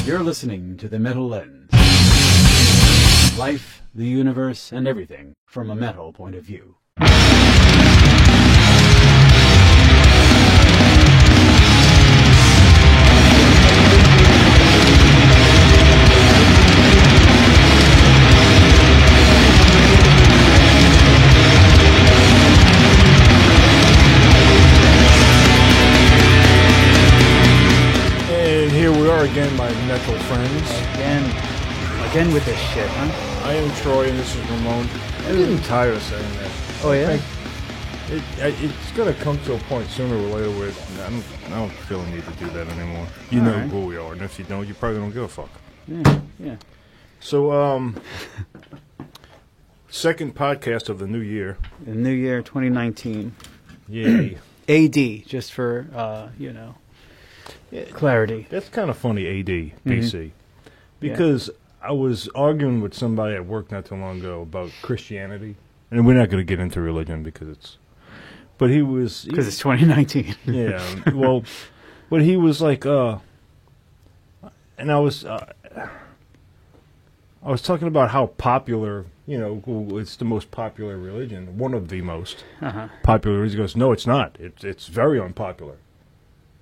You're listening to The Metal Lens. Life, the universe, and everything from a metal point of view. Again, my metal friends. Again with this shit, huh? I am Troy, and this is Ramon. I'm getting tired of saying that. Oh, yeah? It's going to come to a point sooner or later where I don't feel the need to do that anymore. You know who we are, and if you don't, you probably don't give a fuck. Yeah. So, second podcast of the new year. The new year, 2019. Yay. AD, just for, clarity. That's kind of funny, AD, BC. Because I was arguing with somebody at work not too long ago about Christianity. And we're not going to get into religion because it's... But he was... Because it's 2019. Yeah, well... But he was like, and I was talking about how popular, it's the most popular religion, one of the most popular. He goes, no, it's not. It's very unpopular.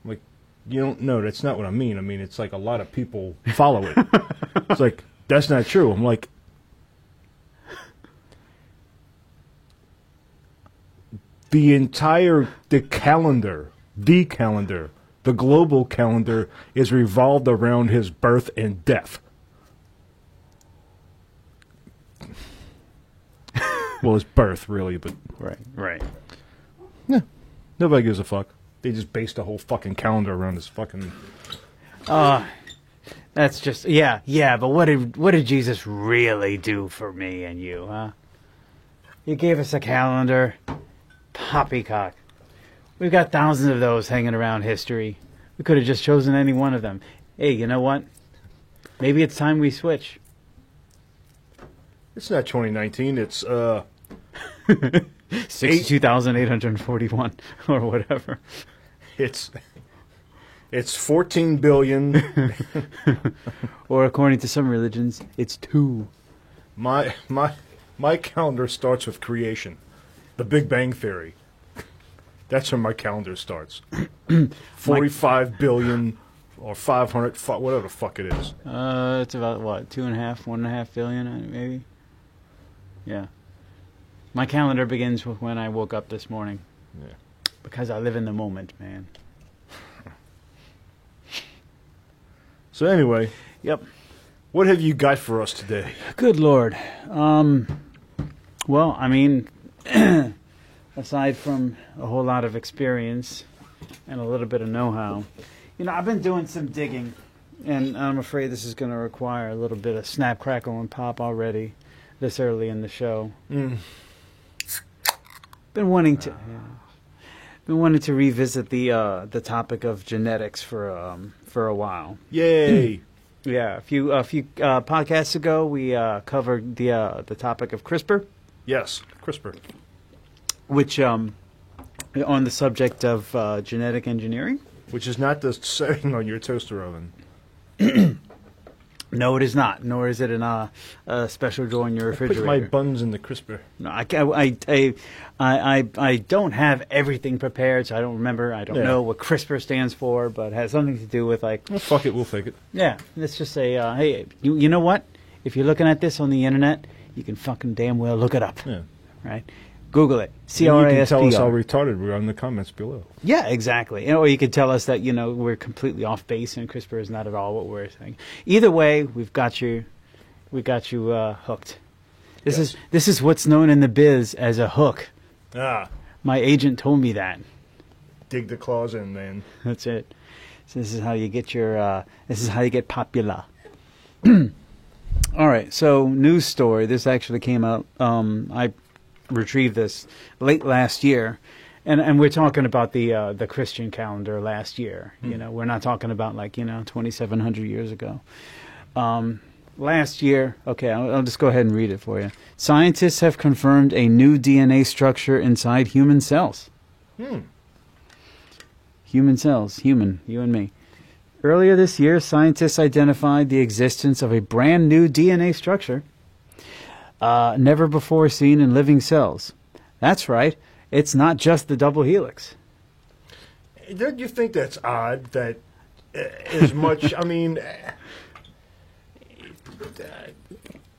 I'm like, you don't know, that's not what I mean. I mean, it's like a lot of people follow it. It's like, that's not true. I'm like, the calendar, the global calendar is revolved around his birth and death. Well, his birth, really, but... Right. Yeah, nobody gives a fuck. They just based the whole fucking calendar around this fucking... That's just... Yeah, but what did Jesus really do for me and you, huh? He gave us a calendar. Poppycock. We've got thousands of those hanging around history. We could have just chosen any one of them. Hey, you know what? Maybe it's time we switch. It's not 2019, it's, 62,841 or whatever. It's 14 billion. Or according to some religions, it's 2. My calendar starts with creation. The Big Bang Theory. That's when my calendar starts. 45 billion or 500, whatever the fuck it is. It's about, what, 1.5 billion, maybe? Yeah. My calendar begins with when I woke up this morning. Yeah. Because I live in the moment, man. So anyway. Yep. What have you got for us today? Good Lord. Well, I mean... aside from a whole lot of experience and a little bit of know-how, I've been doing some digging, and I'm afraid this is going to require a little bit of snap, crackle, and pop already this early in the show. Been wanting to revisit the topic of genetics for a while. Yay! Yeah, a few podcasts ago we covered the topic of CRISPR. Yes, CRISPR. Which, on the subject of genetic engineering. Which is not the setting on your toaster oven. No, it is not. Nor is it in a special drawer in your refrigerator. I put my buns in the CRISPR. No, I don't have everything prepared, so I don't remember. I don't know what CRISPR stands for, but it has something to do with well, fuck it, we'll fake it. Yeah, let's just say, hey, you know what? If you're looking at this on the internet, you can fucking damn well look it up. Yeah. Right? Google it. CRISPR. You can tell us how retarded we are in the comments below. Yeah, exactly. Or you could tell us that, we're completely off base and CRISPR is not at all what we're saying. Either way, we've got you hooked. This is what's known in the biz as a hook. Ah. My agent told me that. Dig the claws in, man. That's it. So this is how you get popular. All right, so news story. This actually came out. I retrieved this late last year, and we're talking about the Christian calendar last year. We're not talking about 2,700 years ago. Last year, okay, I'll just go ahead and read it for you. Scientists have confirmed a new DNA structure inside human cells. Human cells, you and me. Earlier this year, scientists identified the existence of a brand new DNA structure never before seen in living cells. That's right. It's not just the double helix. Don't you think that's odd that as much, I mean,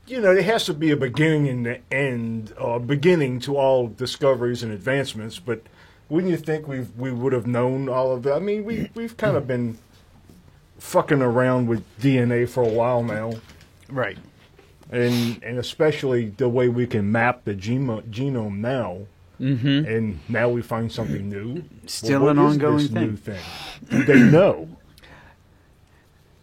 there has to be a beginning and the end, or beginning to all discoveries and advancements, but wouldn't you think we would have known all of that? I mean, we've kind of been fucking around with DNA for a while now. Right. And especially the way we can map the genome now. Mm-hmm. And now we find something new. Still an ongoing this thing. New thing? Do they know?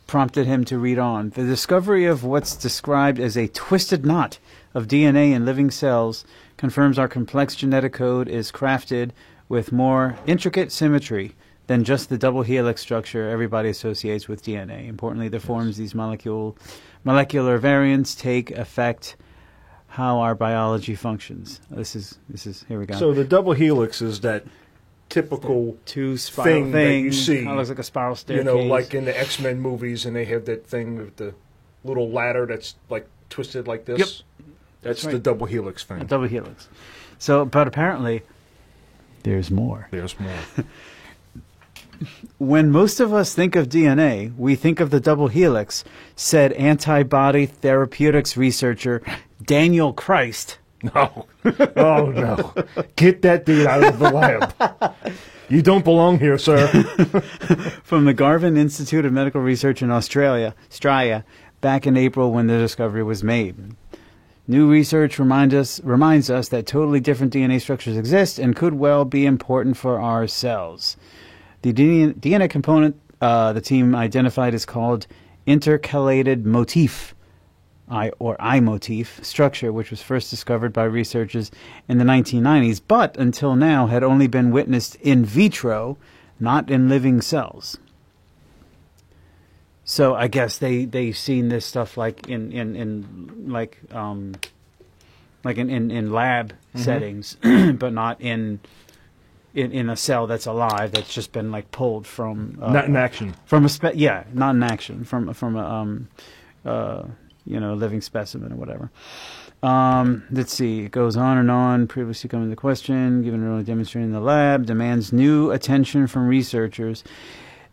Prompted him to read on. The discovery of what's described as a twisted knot of DNA in living cells confirms our complex genetic code is crafted with more intricate symmetry than just the double helix structure everybody associates with DNA. Importantly, the forms these molecular variants take affect how our biology functions. This is here we go. So the double helix is that typical two spiral thing that you see. It looks like a spiral staircase. Like in the X-Men movies, and they have that thing with the little ladder that's like twisted like this. Yep. That's right. the double helix thing. A double helix. So, but apparently, there's more. There's more. When most of us think of DNA, we think of the double helix, said antibody therapeutics researcher Daniel Christ. No. Oh, no. Get that dude out of the lab. You don't belong here, sir. From the Garvan Institute of Medical Research in Australia, back in April when the discovery was made. New research reminds us that totally different DNA structures exist and could well be important for our cells. The DNA component the team identified is called intercalated motif, I motif structure, which was first discovered by researchers in the 1990s, but until now had only been witnessed in vitro, not in living cells. So I guess they've seen this stuff like in lab settings, but not in a cell that's alive, that's just been like pulled from not in action from a not in action from a living specimen or whatever. Let's see. It goes on and on. Previously coming to question, given early demonstrated in the lab, demands new attention from researchers.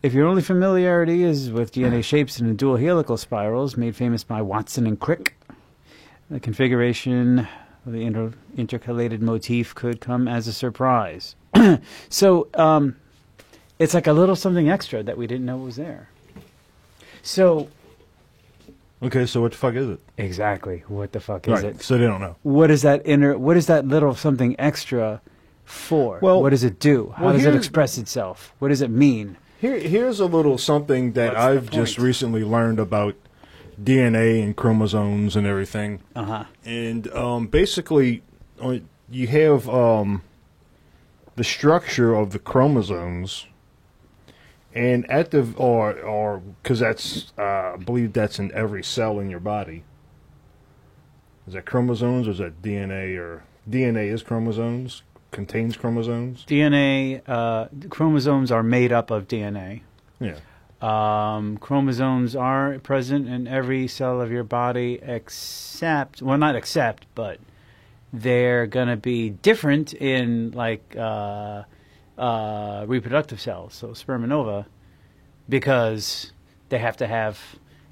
If your only familiarity is with DNA shapes in dual helical spirals, made famous by Watson and Crick, the configuration of the intercalated motif could come as a surprise. So it's like a little something extra that we didn't know was there. So... Okay, so what the fuck is it? Exactly. What the fuck is it? So they don't know. What is that little something extra for? Well, what does it do? How does it express itself? What does it mean? Here's a little something that I've just recently learned about DNA and chromosomes and everything. Uh-huh. And basically, you have the structure of the chromosomes, and at the or because that's I believe that's in every cell in your body. Is that chromosomes or is that DNA? Or DNA is chromosomes, contains chromosomes. DNA chromosomes are made up of DNA. Yeah. Chromosomes are present in every cell of your body but they're going to be different in like reproductive cells, so sperm and ova, because they have to have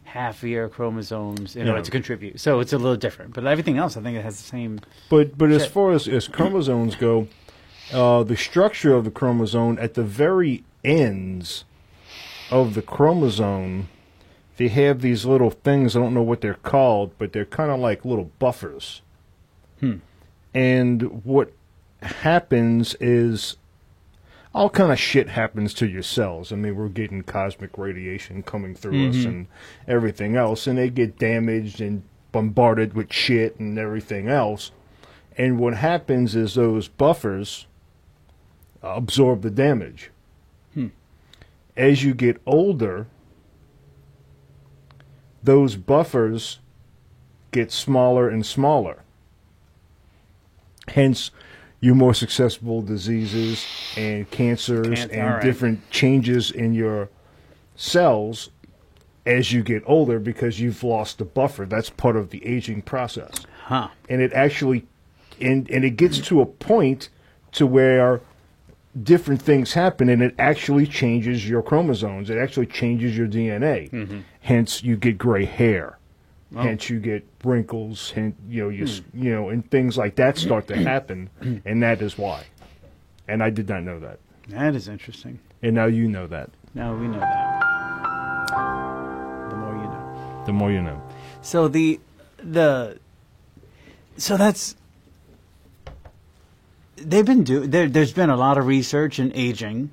half of your chromosomes in order to contribute. So it's a little different. But everything else, I think it has the same... But as far as chromosomes go, the structure of the chromosome at the very ends of the chromosome, they have these little things, I don't know what they're called, but they're kind of like little buffers. And what happens is all kind of shit happens to your cells. I mean, we're getting cosmic radiation coming through us and everything else, and they get damaged and bombarded with shit and everything else. And what happens is those buffers absorb the damage. As you get older, those buffers get smaller and smaller. Hence, you're more susceptible to diseases and cancers and different changes in your cells as you get older because you've lost the buffer. That's part of the aging process. Huh. And it actually, and it gets to a point to where different things happen, and it actually changes your chromosomes. It actually changes your DNA. Mm-hmm. Hence, you get gray hair. Oh. Hence, you get wrinkles. Hence, and things like that start to happen, and that is why. And I did not know that. That is interesting. And now you know that. Now we know that. The more you know. The more you know. So so that's there's been a lot of research in aging.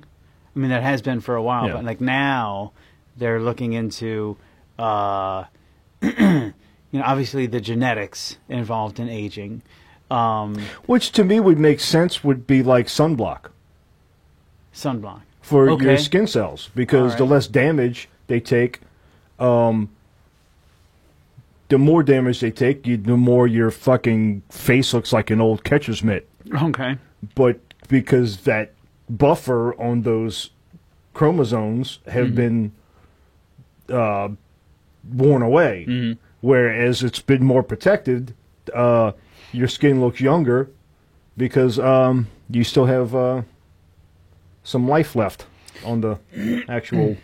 I mean, there has been for a while, but like now they're looking into obviously the genetics involved in aging. Which to me would make sense, would be like sunblock. Sunblock. For your skin cells, because the less damage they take, the more damage they take, the more your fucking face looks like an old catcher's mitt. Okay. But because that buffer on those chromosomes have been worn away, whereas it's been more protected, your skin looks younger because you still have some life left on the actual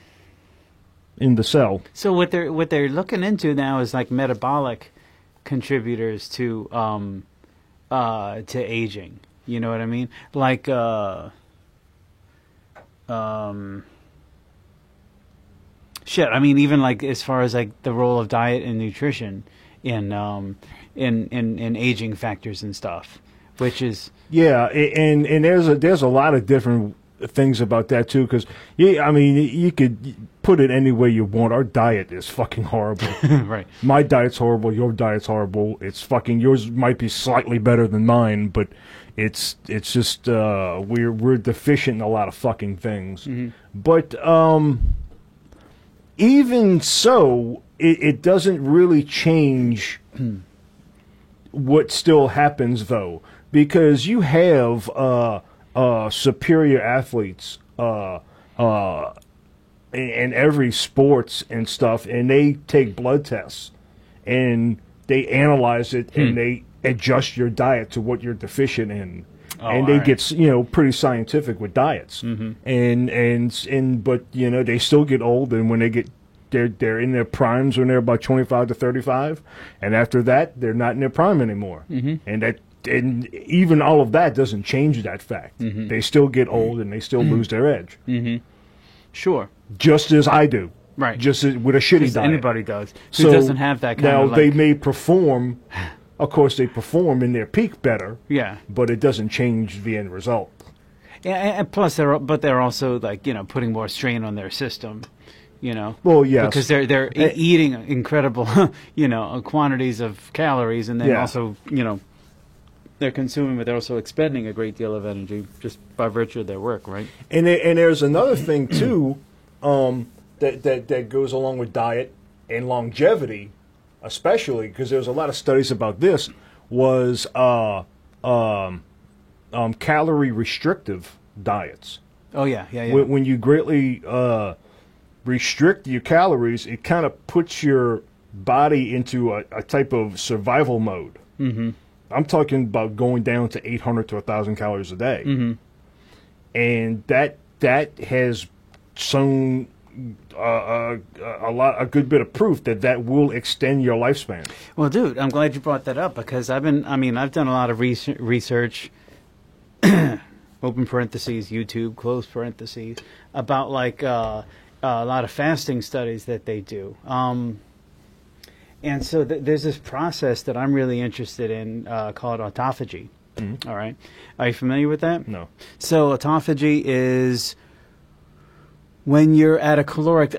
in the cell. So what they're looking into now is like metabolic contributors to aging. You know what I mean? Like shit. I mean, even like as far as like the role of diet and nutrition in aging factors and stuff, which is and there's a lot of different things about that too, because I mean, you could put it any way you want. Our diet is fucking horrible. Right. My diet's horrible. Your diet's horrible. It's fucking yours might be slightly better than mine, but it's just we're deficient in a lot of fucking things. Mm-hmm. But even so, it doesn't really change what still happens though, because you have superior athletes in every sports and stuff, and they take blood tests and they analyze it and they adjust your diet to what you're deficient in. And they get pretty scientific with diets. But they still get old, and when they get they're in their primes when they're about 25 to 35, and after that they're not in their prime anymore. And even all of that doesn't change that fact. They still get old and they still lose their edge. Sure. Just as I do. Right. Just as, with a shitty diet. Anybody does. Who doesn't have that kind of now, they may perform, of course they perform in their peak better. Yeah. But it doesn't change the end result. Yeah, and plus they're also like, putting more strain on their system. Well, yes. Because they're eating incredible, quantities of calories, and then also, they're consuming, but they're also expending a great deal of energy just by virtue of their work, right? And there's another thing too, that goes along with diet and longevity, especially because there's a lot of studies about this. Was calorie restrictive diets. Oh yeah. When you greatly restrict your calories, it kind of puts your body into a type of survival mode. I'm talking about going down to 800 to 1,000 calories a day, and that has shown a good bit of proof that will extend your lifespan. Well, dude, I'm glad you brought that up, because I've done a lot of research. Open parentheses, YouTube, close parentheses, about like a lot of fasting studies that they do. And so there's this process that I'm really interested in called autophagy. All right. Are you familiar with that? No. So autophagy is when you're at a caloric...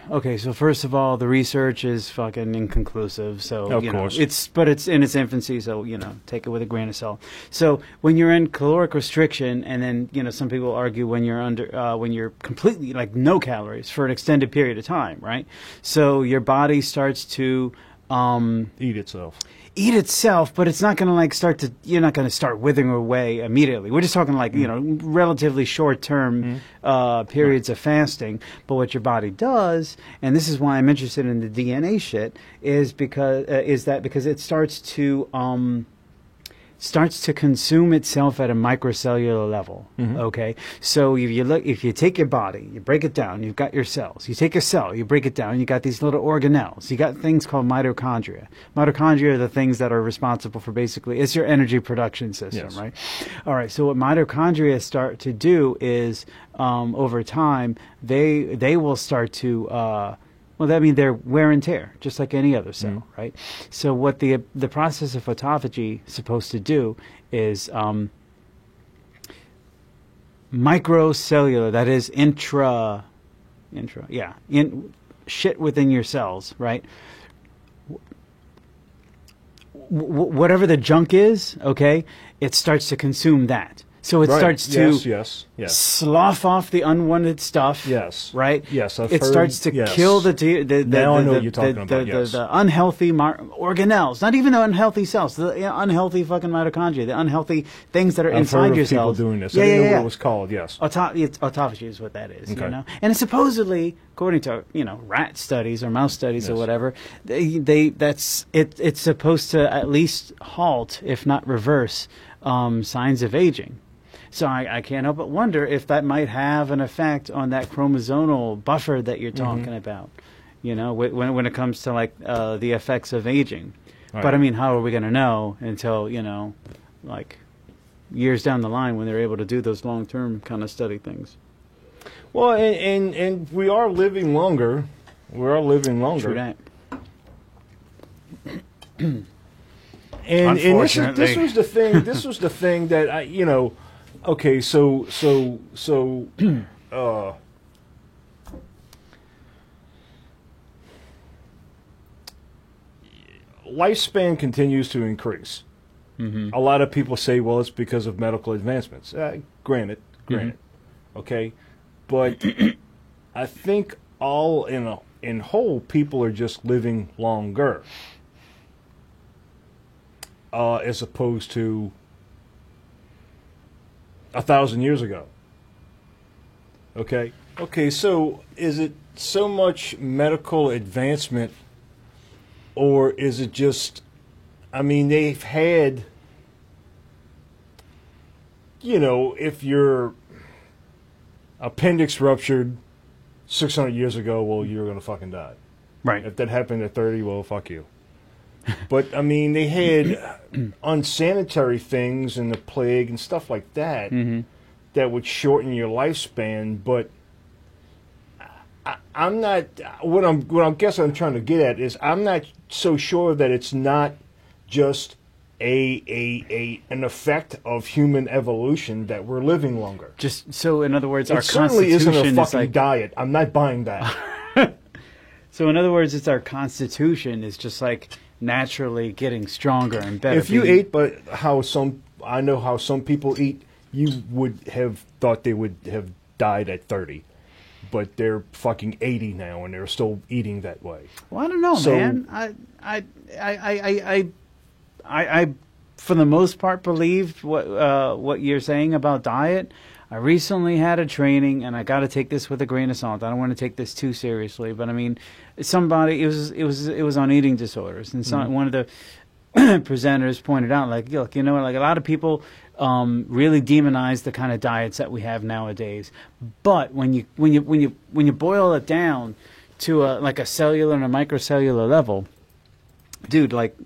Okay, so first of all, the research is fucking inconclusive. So of course. It's in its infancy, so take it with a grain of salt. So when you're in caloric restriction, and then some people argue when you're when you're completely like no calories for an extended period of time, right? So your body starts to eat itself. eat itself, but it's not going to like you're not going to start withering away immediately. We're just talking like, relatively short term periods of fasting. But what your body does, and this is why I'm interested in the DNA shit, is because it starts to consume itself at a microcellular level. Okay, so if you take your body, you break it down, you've got your cells. You take a cell, you break it down, you got these little organelles. You got things called mitochondria. Mitochondria are the things that are responsible for it's your energy production system, yes. right? All right. So what mitochondria start to do is, over time, they will start to well, that means they're wear and tear, just like any other cell, right? So what the process of autophagy is supposed to do is microcellular, that is shit within your cells, right? Whatever the junk is, okay, it starts to consume that. So it starts to slough off the unwanted stuff. Yes. Right? Yes. It starts to kill the unhealthy organelles, not even the unhealthy cells, the unhealthy fucking mitochondria, the unhealthy things that are inside your cells. People doing this. I didn't know what it was called, yes. Autophagy is what that is, And it's supposedly, according to, rat studies or mouse studies or whatever, it's supposed to at least halt, if not reverse, signs of aging. So I can't help but wonder if that might have an effect on that chromosomal buffer that you're talking about, when it comes to like the effects of aging. Right. But I mean, how are we going to know until, like years down the line when they're able to do those long-term kind of study things? Well, and we are living longer. We are living longer. True that. And this was the thing. This was the thing that Okay, so lifespan continues to increase. A lot of people say, well, it's because of medical advancements. Granted, okay, but I think all in whole, people are just living longer, as opposed to 1,000 years ago. Okay, so is it so much medical advancement, or is it just, I mean, they've had, if your appendix ruptured 600 years ago, well, you're going to fucking die. Right. If that happened at 30, well, fuck you. But, I mean, they had unsanitary things and the plague and stuff like that that would shorten your lifespan. But I'm not, what I'm trying to get at is I'm not so sure that it's not just an effect of human evolution that we're living longer. Just so, in other words, it certainly isn't a fucking diet. I'm not buying that. So, in other words, it's our constitution is just like naturally getting stronger and better. If you ate, but I know how some people eat, you would have thought they would have died at 30, but they're fucking 80 now and they're still eating that way. Well, I don't know, man. I for the most part believe what you're saying about diet. I recently had a training, and I got to take this with a grain of salt. I don't want to take this too seriously, but I mean, somebody it was on eating disorders, and one of the presenters pointed out, like, look, like a lot of people really demonize the kind of diets that we have nowadays, but when you boil it down to like a cellular and a microcellular level, dude, like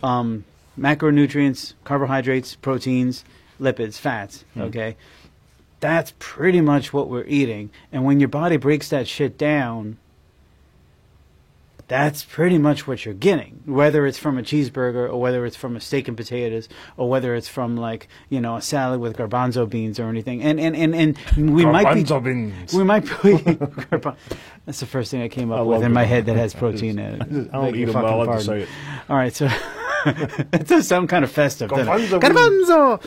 macronutrients, carbohydrates, proteins, lipids, fats, okay? That's pretty much what we're eating. And when your body breaks that shit down, that's pretty much what you're getting. Whether it's from a cheeseburger, or whether it's from a steak and potatoes, or whether it's from like, a salad with garbanzo beans or anything. And we garbanzo beans. We might be that's the first thing I came up with in my head that has protein in it. I don't eat them, but I like to say it. All right, so it does sound kind of festive. Garbanzo!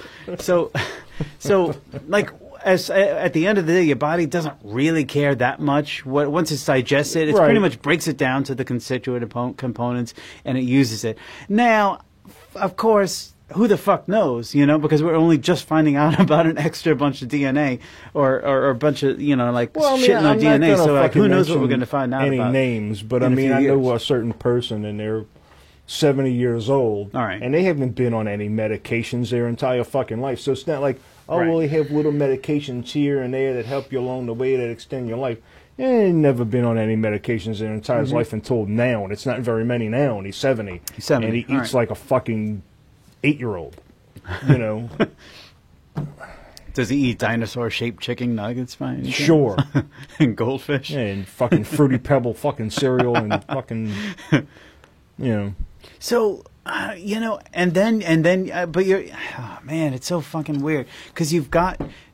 So like, at the end of the day, your body doesn't really care that much. Once it's digested, it pretty much breaks it down to the constituent components, and it uses it. Now, of course, who the fuck knows, because we're only just finding out about an extra bunch of DNA or a bunch of, shit in our DNA. So, like, who knows what we're going to find out about. Any names, but I know a certain person, and they're 70 years old, all right, and they haven't been on any medications their entire fucking life. So it's not like, well, they have little medications here and there that help you along the way that extend your life. They've never been on any medications their entire life until now, and it's not very many now, and he's 70. He's 70. And he eats like a fucking 8-year-old, Does he eat dinosaur-shaped chicken nuggets? Fine. Sure. And goldfish? Yeah, and fucking Fruity Pebble fucking cereal and fucking, So, and then, but you're, man, it's so fucking weird. Because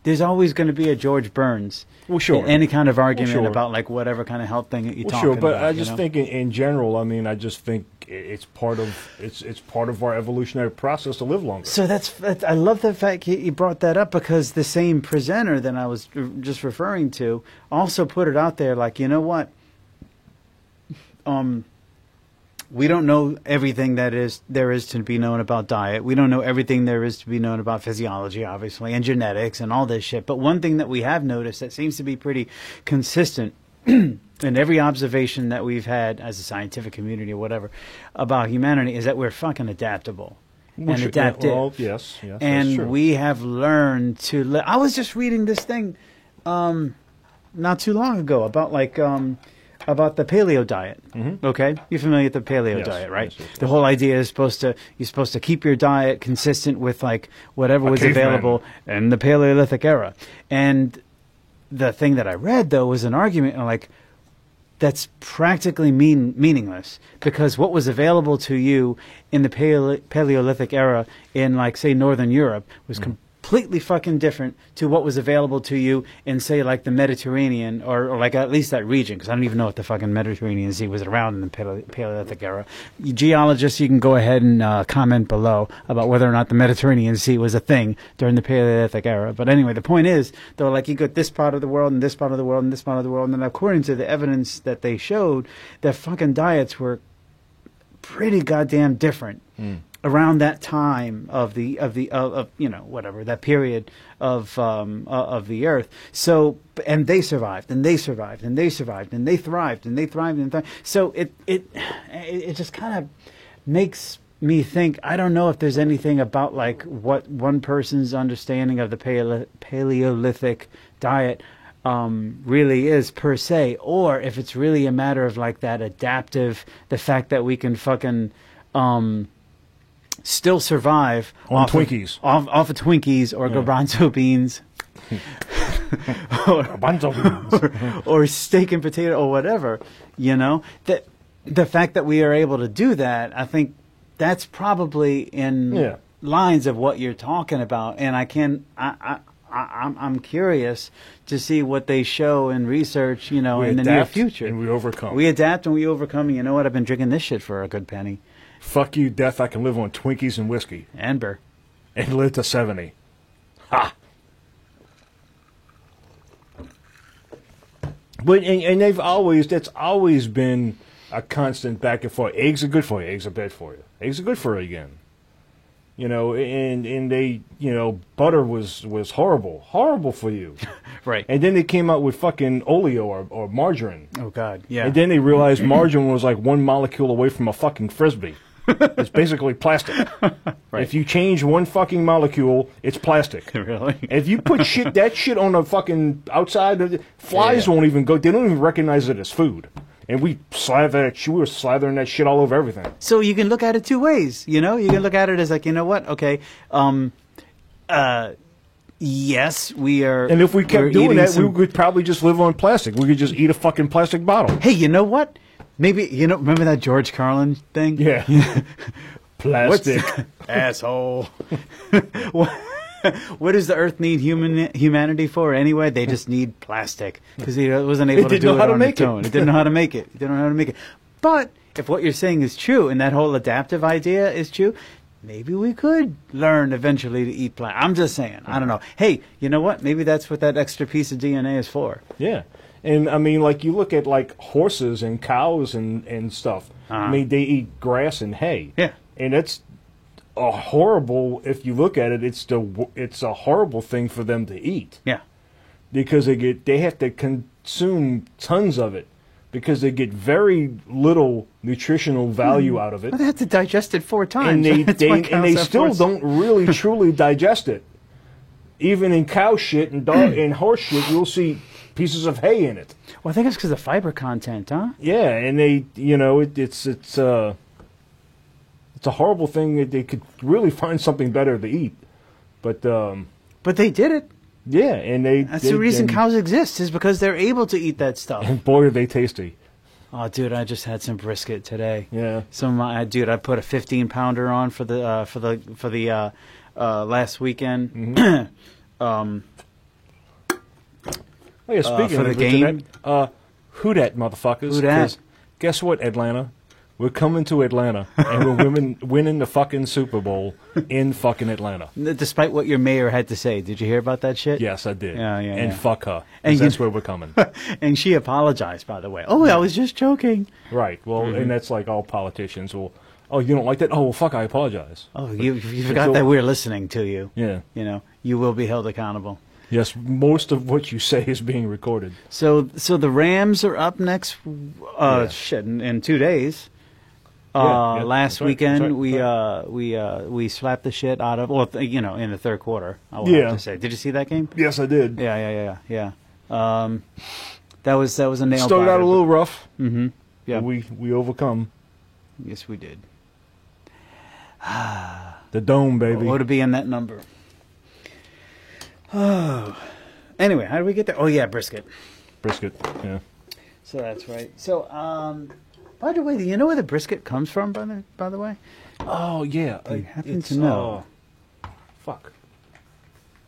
there's always going to be a George Burns. Well, sure. Any kind of argument about, like, whatever kind of health thing that you're talking about. Sure, but I just think in general, I just think it's part of our evolutionary process to live longer. So I love the fact you brought that up, because the same presenter that I was just referring to also put it out there, like, you know what? We don't know everything there is to be known about diet. We don't know everything there is to be known about physiology, obviously, and genetics and all this shit. But one thing that we have noticed that seems to be pretty consistent in every observation that we've had as a scientific community or whatever about humanity is that we're fucking adaptable and adaptive. Well, yes, and that's true. We have learned to I was just reading this thing not too long ago about about the paleo diet. Okay, you're familiar with the paleo diet, right? Yes. The whole idea is you're supposed to keep your diet consistent with like whatever was available in the Paleolithic era. And the thing that I read though was an argument like that's practically meaningless, because what was available to you in the Paleolithic era in, like, say, Northern Europe was completely fucking different to what was available to you in, say, like the Mediterranean or like at least that region, because I don't even know if the fucking Mediterranean Sea was around in the Paleolithic era. You geologists, you can go ahead and comment below about whether or not the Mediterranean Sea was a thing during the Paleolithic era. But anyway, the point is, they're like, you got this part of the world and this part of the world and this part of the world, and then according to the evidence that they showed, their fucking diets were pretty goddamn different. Around that time of whatever that period of the earth. So, and they survived, and they survived, and they survived, and they thrived, and they thrived, and thrived. So it just kind of makes me think. I don't know if there's anything about like what one person's understanding of the Paleolithic diet really is per se, or if it's really a matter of like that adaptive, the fact that we can fucking still survive on Twinkies, off of Twinkies or garbanzo beans, or steak and potato or whatever. That the fact that we are able to do that, I think that's probably in lines of what you're talking about. And I'm curious to see what they show in research, in the near future. And we overcome. We adapt and we overcome. And you know what? I've been drinking this shit for a good penny. Fuck you, death. I can live on Twinkies and whiskey. And beer. And live to 70. Ha! But, and that's always been a constant back and forth. Eggs are good for you. Eggs are bad for you. Eggs are good for you again. And they, butter was horrible for you. Right. And then they came out with fucking oleo or margarine. Oh, God, yeah. And then they realized margarine was like one molecule away from a fucking Frisbee. It's basically plastic. Right. If you change one fucking molecule, it's plastic. Really? If you put that shit on a fucking outside, flies won't even go. They don't even recognize it as food. And we were slathering that shit all over everything. So you can look at it two ways, You can look at it as like, you know what? Okay, yes, we are. And if we kept doing that, we could probably just live on plastic. We could just eat a fucking plastic bottle. Hey, you know what? Maybe, remember that George Carlin thing? Yeah. Plastic. Asshole. What does the Earth need humanity for anyway? They just need plastic because he wasn't able to do it on its own. It didn't know how to make it. It didn't know how to make it. But if what you're saying is true and that whole adaptive idea is true, maybe we could learn eventually to eat plant. I'm just saying. I don't know. Hey, you know what? Maybe that's what that extra piece of DNA is for. Yeah. And, I mean, like, you look at, like, horses and cows and stuff. I mean, they eat grass and hay. Yeah. And it's a horrible, if you look at it, it's a horrible thing for them to eat. Yeah. Because they have to consume tons of it. Because they get very little nutritional value out of it. Well, they have to digest it 4 times. And they That's still don't really truly digest it. Even in cow shit and dog and horse shit, you'll see pieces of hay in it. Well, I think it's because of fiber content, huh? Yeah, and they, it's a horrible thing that they could really find something better to eat, but they did it. Yeah, and that's the reason cows exist, is because they're able to eat that stuff. And boy, are they tasty. Oh, dude, I just had some brisket today. Yeah. Dude, I put a 15-pounder on for the last weekend. Mm-hmm. Oh yeah, speaking for of the game, who dat, motherfuckers? Who dat? 'Cause guess what, Atlanta? We're coming to Atlanta, and we're winning the fucking Super Bowl in fucking Atlanta. Despite what your mayor had to say. Did you hear about that shit? Yes, I did. Yeah. And fuck her. And That's where we're coming. And she apologized, by the way. Oh, I was just joking. Right. Well, and that's like all politicians will. Oh, you don't like that? Oh, well, fuck, I apologize. Oh, you forgot that we're listening to you. Yeah. You will be held accountable. Yes, most of what you say is being recorded. So the Rams are up next. Yeah. In 2 days. Last weekend we slapped the shit out of. Well, in the third quarter. I will have to say. Did you see that game? Yes, I did. Yeah. That was a nail. Started out a little rough. Mm-hmm. Yeah. We overcome. Yes, we did. The dome, baby. What would be in that number? Oh. Anyway, how do we get there? Oh yeah, brisket. Brisket. Yeah. So that's right. So, by the way, do you know where the brisket comes from? By the way. Oh yeah. I happen to know. Fuck.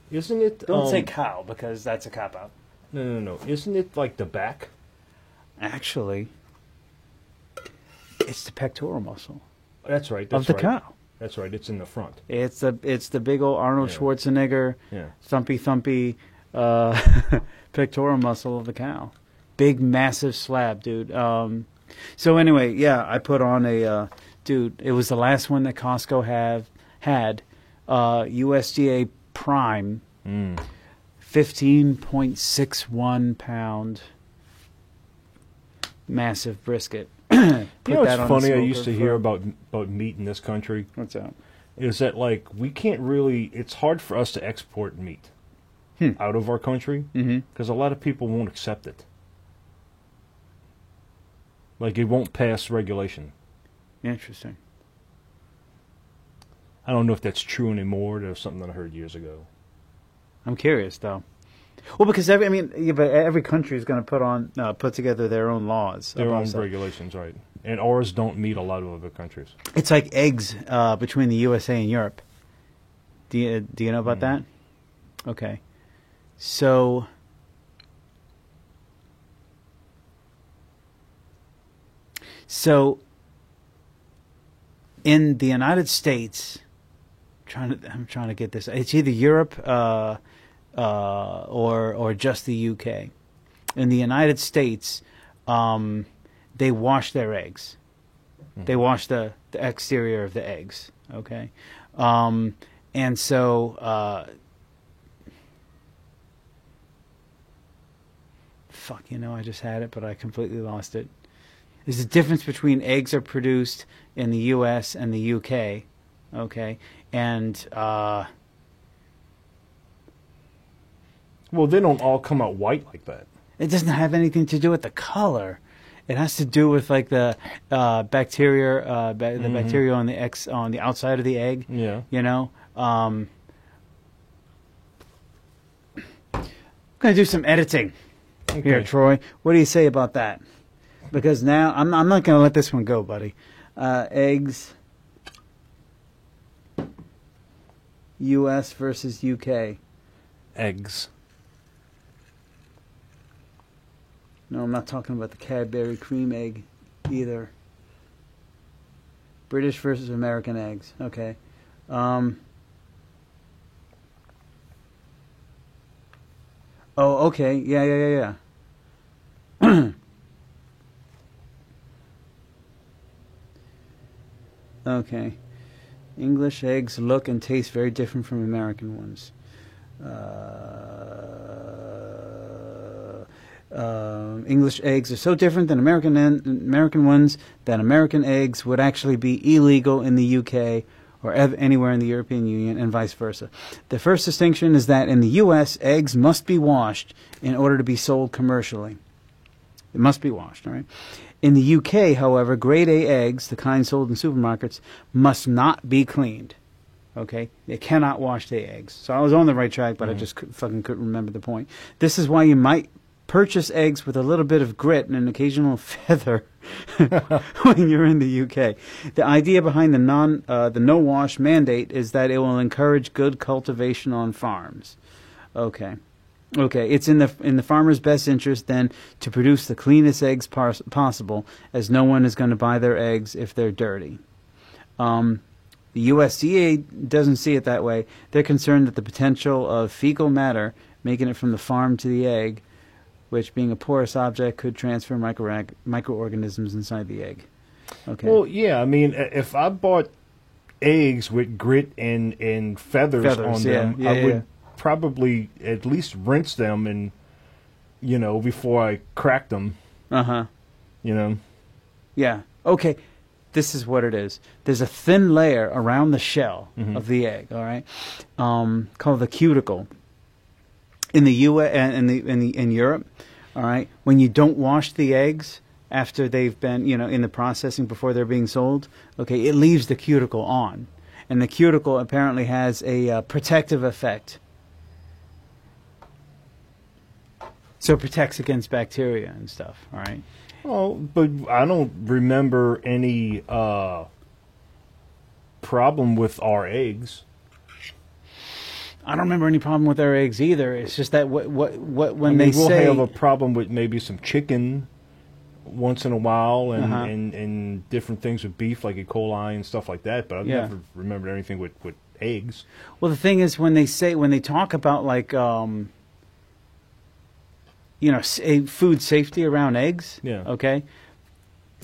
Isn't it? Don't say cow, because that's a cop out. No. Isn't it like the back? Actually, it's the pectoral muscle. That's right. Of the cow. That's right. It's in the front. It's the big old Arnold Schwarzenegger, thumpy pectoral muscle of the cow. Big, massive slab, dude. So anyway, yeah, I put on a dude. It was the last one that Costco had USDA Prime, 15.61 pound massive brisket. What's funny? I used to hear about meat in this country. What's that? Is that like we can't really? It's hard for us to export meat out of our country because a lot of people won't accept it. Like it won't pass regulation. Interesting. I don't know if that's true anymore. That was something that I heard years ago. I'm curious though. Well, because every country is going to put together their own laws, their own regulations, right? And ours don't meet a lot of other countries. It's like eggs between the USA and Europe. Do you know about that? Okay, so in the United States, I'm trying to get this. It's either Europe. Or just the UK. In the United States, they wash their eggs. They wash the exterior of the eggs. Okay, and so I just had it, but I completely lost it. There's a difference between eggs are produced in the U.S. and the UK. Okay, and well, they don't all come out white like that. It doesn't have anything to do with the color. It has to do with like the bacteria, the bacteria on the outside of the egg. Yeah. I'm gonna do some editing here, Troy. What do you say about that? Because now I'm not gonna let this one go, buddy. Eggs, U.S. versus U.K. Eggs. No, I'm not talking about the Cadbury cream egg either. British versus American eggs. Okay. Oh, okay. Yeah. Okay. English eggs look and taste very different from American ones. English eggs are so different than American ones that American eggs would actually be illegal in the UK or anywhere in the European Union, and vice versa. The first distinction is that in the U.S., eggs must be washed in order to be sold commercially. It must be washed, all right? In the UK, however, grade A eggs, the kind sold in supermarkets, must not be cleaned. Okay? They cannot wash the eggs. So I was on the right track, but I just couldn't remember the point. This is why you might purchase eggs with a little bit of grit and an occasional feather when you're in the UK. The idea behind the no-wash mandate is that it will encourage good cultivation on farms. Okay. It's in the farmer's best interest then to produce the cleanest eggs possible, as no one is going to buy their eggs if they're dirty. The USDA doesn't see it that way. They're concerned that the potential of fecal matter making it from the farm to the egg, which being a porous object could transfer microorganisms inside the egg. Okay. Well, yeah, I mean, if I bought eggs with grit and feathers on them, I would probably at least rinse them and, before I crack them. Yeah. Okay. This is what it is. There's a thin layer around the shell of the egg, all right, called the cuticle. In the U.S. and in Europe, all right, when you don't wash the eggs after they've been, in the processing before they're being sold, okay, it leaves the cuticle on, and the cuticle apparently has a protective effect. So it protects against bacteria and stuff, all right? Well, but I don't remember any problem with our eggs. I don't remember any problem with our eggs either. It's just that when we'll have a problem with maybe some chicken once in a while and different things with beef like E. coli and stuff like that, but I've never remembered anything with eggs. Well, the thing is when they talk about like food safety around eggs, okay,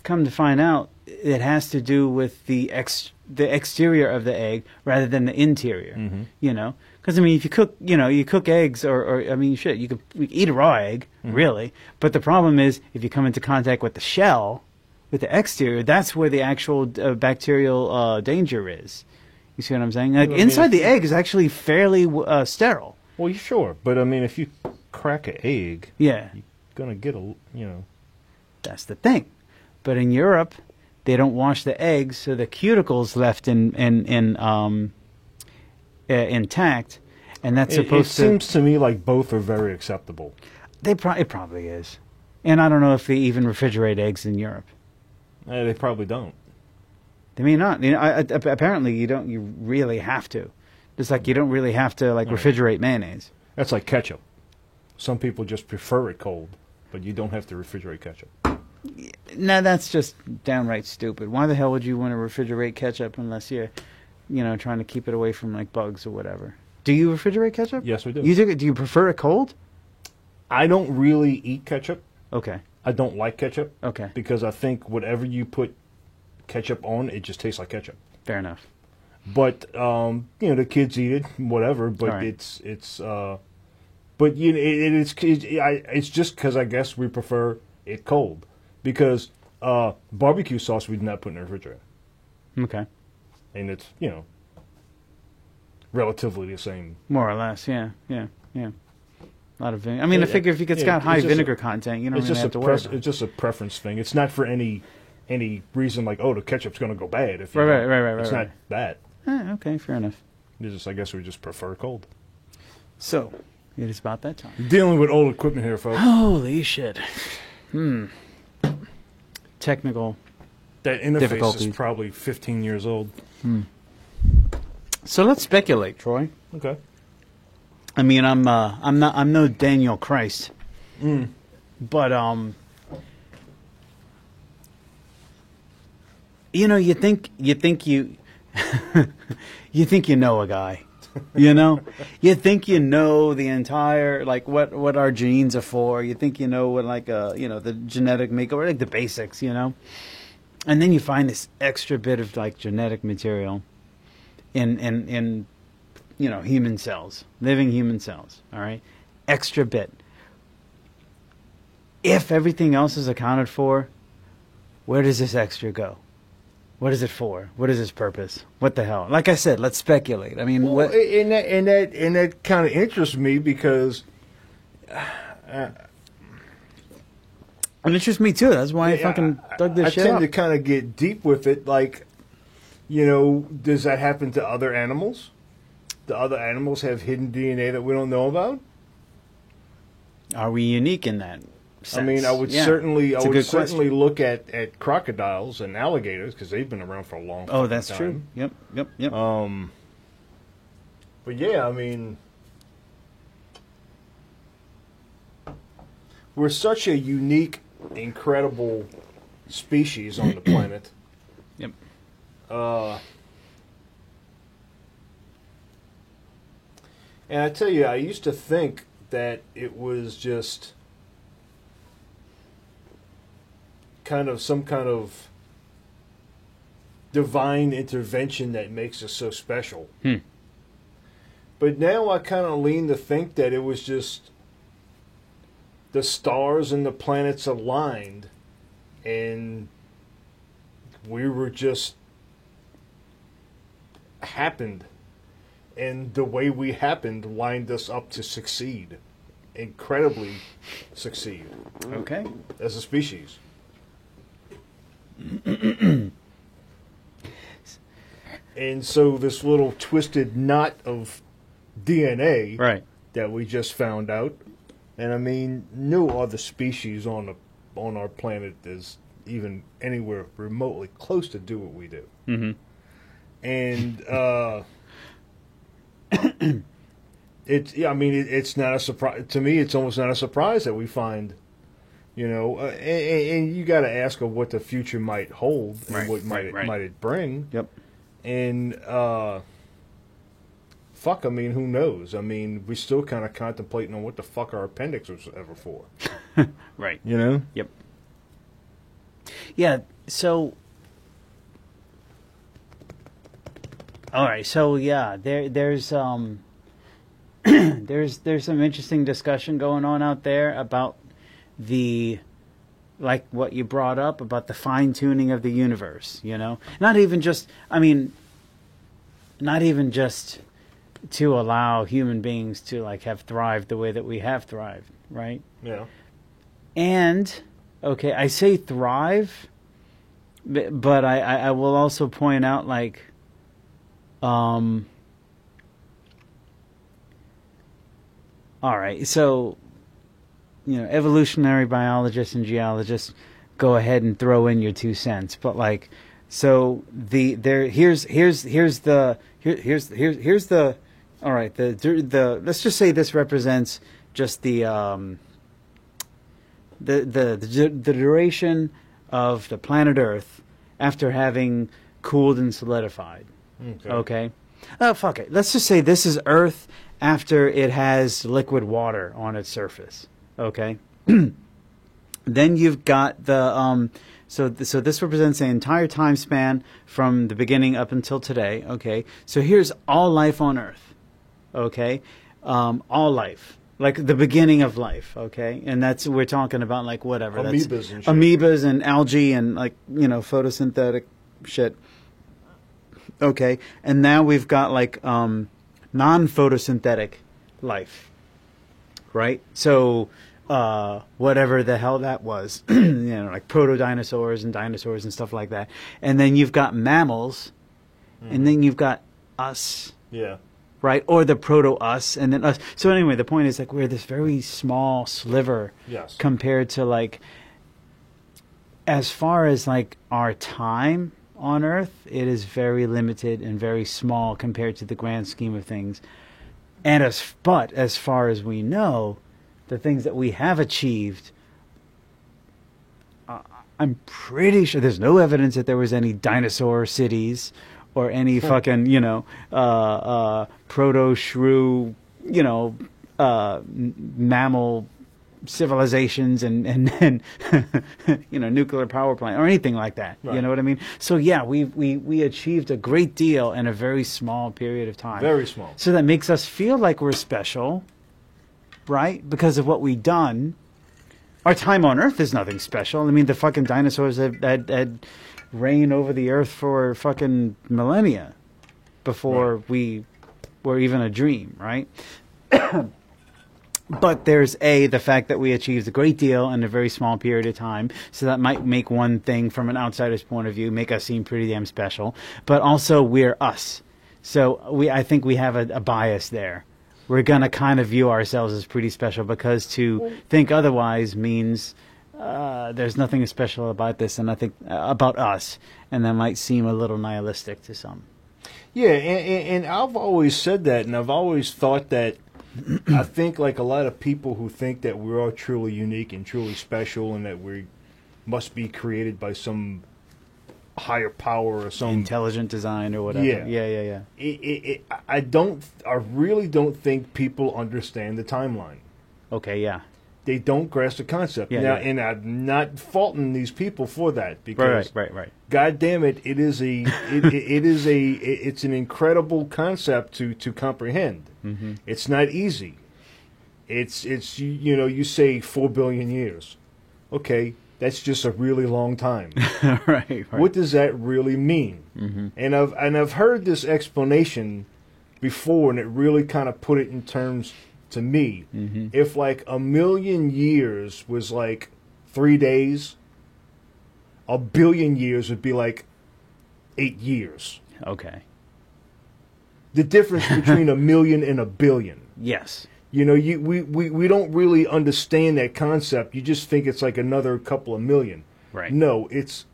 come to find out it has to do with the exterior of the egg rather than the interior, Because, I mean, if you cook, you cook eggs or I mean, shit, you could eat a raw egg, really. But the problem is if you come into contact with the shell, with the exterior, that's where the actual bacterial danger is. You see what I'm saying? Like, inside the egg is actually fairly sterile. Well, sure. But, I mean, if you crack an egg, you're going to get That's the thing. But in Europe, they don't wash the eggs, so the cuticle's left intact, and that's supposed to... It seems to me like both are very acceptable. It probably is. And I don't know if they even refrigerate eggs in Europe. They probably don't. They may not. Apparently, you really have to. Just like you don't really have to refrigerate mayonnaise. That's like ketchup. Some people just prefer it cold, but you don't have to refrigerate ketchup. No, that's just downright stupid. Why the hell would you want to refrigerate ketchup unless you're, trying to keep it away from like bugs or whatever? Do you refrigerate ketchup? Yes, we do. Do you prefer it cold? I don't really eat ketchup. Okay. I don't like ketchup. Okay. Because I think whatever you put ketchup on, it just tastes like ketchup. Fair enough. But the kids eat it, whatever. But right. it's just because I guess we prefer it cold. Because barbecue sauce we do not put in the refrigerator. Okay. And it's relatively the same. More or less, yeah. A lot of vinegar. I mean, I figure if it's got high vinegar content, you don't really have to worry about it. It's just a preference thing. It's not for any reason like, the ketchup's going to go bad. Right. It's not that. Okay, fair enough. I guess we just prefer cold. So, it is about that time. Dealing with old equipment here, folks. Holy shit. Technical that interface is probably 15 years old. So let's speculate, Troy. Okay. I mean, I'm no Daniel Christ, but you think You think you know a guy. You know, you think you know the entire, like, what our genes are for. You think you know what, like, the genetic makeup, or like the basics, and then you find this extra bit of like genetic material in human cells, living human cells. All right, extra bit. If everything else is accounted for, where does this extra go? What is it for? What is its purpose? What the hell? Like I said, let's speculate. I mean, well, what? And that kind of interests me because It interests me too. That's why I fucking dug this shit I tend up. to kind of get deep with it. Like, does that happen to other animals? Do other animals have hidden DNA that we don't know about? Are we unique in that sense? I mean, I would certainly look at crocodiles and alligators because they've been around for a long time. Oh, that's true. Yep. But yeah, I mean, we're such a unique, incredible species on the planet. Yep. And I tell you, I used to think that it was just some kind of divine intervention that makes us so special. But now I kind of lean to think that it was just the stars and the planets aligned, and we were just happened. And the way we happened lined us up to succeed. Incredibly succeed. Okay. As a species. And so this little twisted knot of DNA Right. that we just found out, and I mean, no other species on our planet is even anywhere remotely close to do what we do. Mm-hmm. And it's not a surprise to me. It's almost not a surprise that we find, and you got to ask of what the future might hold and what might it bring. Yep. And fuck, I mean, who knows? I mean, we're still kind of contemplating on what the fuck our appendix was ever for. Right. Yep. Yeah. So. All right, so yeah, there's there's some interesting discussion going on out there about like what you brought up about the fine tuning of the universe. Not even just to allow human beings to like have thrived the way that we have thrived, right? Yeah. And okay, I say thrive, but I will also point out like. All right, so, evolutionary biologists and geologists, go ahead and throw in your 2 cents. But like, so here's the all right, the let's just say this represents just the duration of the planet Earth after having cooled and solidified. Okay. Oh, fuck it. Let's just say this is Earth after it has liquid water on its surface. Okay. Then you've got the so this represents the entire time span from the beginning up until today. Okay. So here's all life on Earth. Okay. All life. Like the beginning of life, okay? And we're talking about like whatever. Amoebas and shit. Amoebas and algae and like, photosynthetic shit. Okay, and now we've got like non-photosynthetic life, right? So whatever the hell that was, like proto-dinosaurs and dinosaurs and stuff like that. And then you've got mammals, and then you've got us. Yeah. Right, or the proto-us, and then us. So anyway, the point is like we're this very small sliver compared to like, as far as like our time on Earth, it is very limited and very small compared to the grand scheme of things. And as far as we know, the things that we have achieved, I'm pretty sure there's no evidence that there was any dinosaur cities or any fucking, proto-shrew, mammal civilizations and nuclear power plant or anything like that. Right. You know what I mean? So yeah, we achieved a great deal in a very small period of time. Very small. So that makes us feel like we're special, right? Because of what we've done. Our time on Earth is nothing special. I mean, the fucking dinosaurs had reigned over the Earth for fucking millennia before we were even a dream, right? But there's the fact that we achieved a great deal in a very small period of time, so that might make one thing from an outsider's point of view make us seem pretty damn special. But also we're us, so I think we have a bias there. We're gonna kind of view ourselves as pretty special because to think otherwise means there's nothing special about this and nothing about us, and that might seem a little nihilistic to some. Yeah, and I've always said that, and I've always thought that. I think like a lot of people who think that we're all truly unique and truly special and that we must be created by some higher power or some intelligent design or whatever. Yeah. I really don't think people understand the timeline. Okay, yeah. They don't grasp the concept. Yeah, now, yeah. And I'm not faulting these people for that because, right. God damn it, it's an incredible concept to comprehend. Mm-hmm. It's not easy. It's you say 4 billion years. Okay, that's just a really long time. right. What does that really mean? Mm-hmm. And I've heard this explanation before, and it really kind of put it in terms to me. Mm-hmm. If like 1 million years was like 3 days, 1 billion years would be like 8 years. Okay. The difference between 1 million and 1 billion. Yes. We don't really understand that concept. You just think it's like another couple of million. Right. No, it's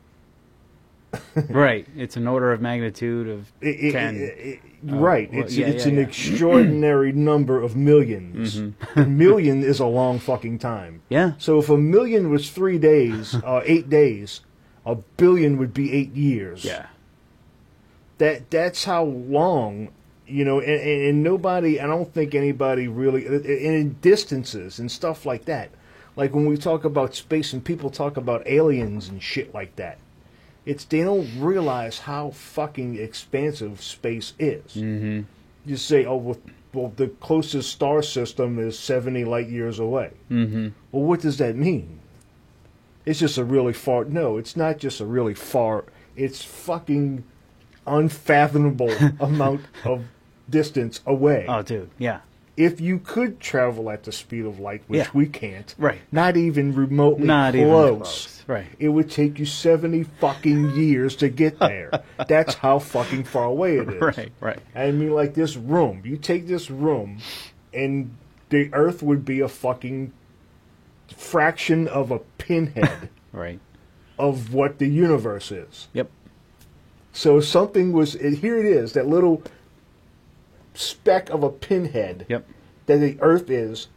right. It's an order of magnitude of 10. Right. It's an extraordinary number of millions. Mm-hmm. A million is a long fucking time. Yeah. So if 1 million was 3 days, 8 days, 1 billion would be 8 years. Yeah. That's how long, and nobody, I don't think anybody really, and in distances and stuff like that. Like when we talk about space and people talk about aliens and shit like that. They don't realize how fucking expansive space is. Mm-hmm. You say, well, the closest star system is 70 light years away. Mm-hmm. Well, what does that mean? It's just a really far... No, it's not just a really far... It's fucking unfathomable amount of distance away. Oh, dude, yeah. If you could travel at the speed of light, which we can't, right? Not even remotely not close. Even close, right? It would take you 70 fucking years to get there. That's how fucking far away it is. Right. I mean, like this room. You take this room, and the Earth would be a fucking fraction of a pinhead, right? Of what the universe is. Yep. So something was. Here it is. That little speck of a pinhead. Yep. That the Earth is.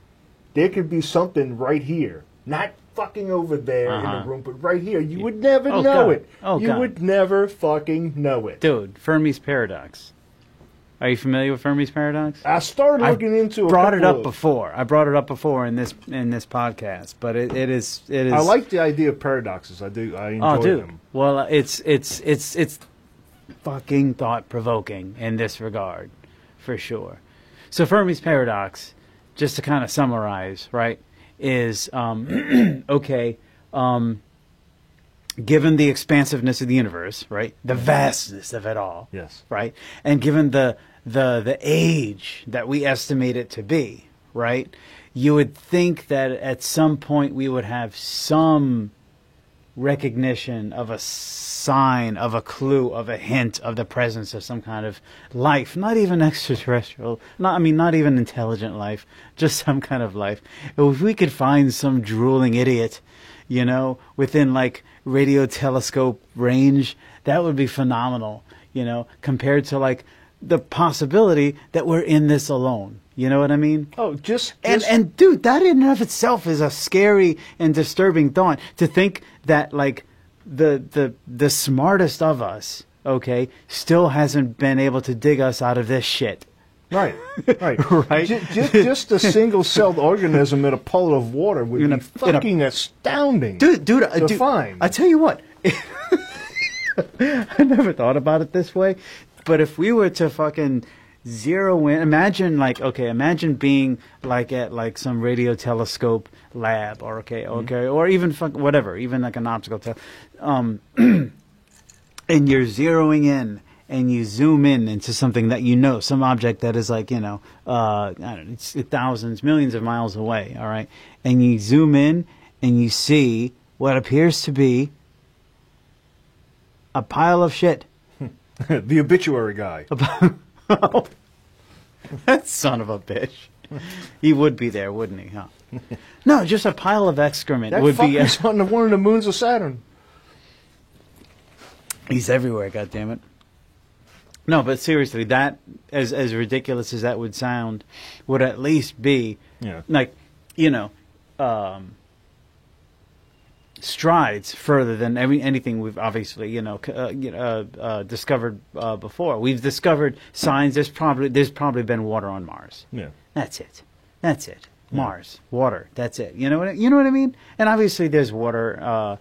There could be something right here, not fucking over there in the room, but right here. You would never know it. You would never fucking know it, dude. Fermi's paradox. Are you familiar with Fermi's paradox? I started looking into. I brought it up before in this podcast, but it is. I like the idea of paradoxes. I do. I enjoy them. Well, it's fucking thought provoking in this regard. For sure. So Fermi's paradox, just to kind of summarize, right, is okay. Given the expansiveness of the universe, right, the vastness of it all, yes, right, and given the age that we estimate it to be, right, you would think that at some point we would have some recognition of a sign, of a clue, of a hint of the presence of some kind of life, not even extraterrestrial, not even intelligent life, just some kind of life. If we could find some drooling idiot, within like radio telescope range, that would be phenomenal, compared to like the possibility that we're in this alone. You know what I mean? Oh, and dude, that in and of itself is a scary and disturbing thought, to think that like the smartest of us, okay, still hasn't been able to dig us out of this shit. Right. Right? Just a single-celled organism in a puddle of water would be fucking astounding to find. I tell you what, I never thought about it this way, but if we were to fucking zero in, imagine being like at like some radio telescope lab, or or even whatever, even like an optical and you're zeroing in and you zoom in into something that some object that is like I don't know, it's thousands, millions of miles away, all right, and you zoom in and you see what appears to be a pile of shit. The obituary guy. That son of a bitch. He would be there, wouldn't he? Huh? No, just a pile of excrement. That would be fucker's on one of the moons of Saturn. He's everywhere. God damn it. No, but seriously, that as ridiculous as that would sound, would at least be like strides further than anything we've obviously discovered before. We've discovered signs. There's probably been water on Mars. Yeah, that's it. Mars, water. That's it. You know what I mean? And obviously, there's water.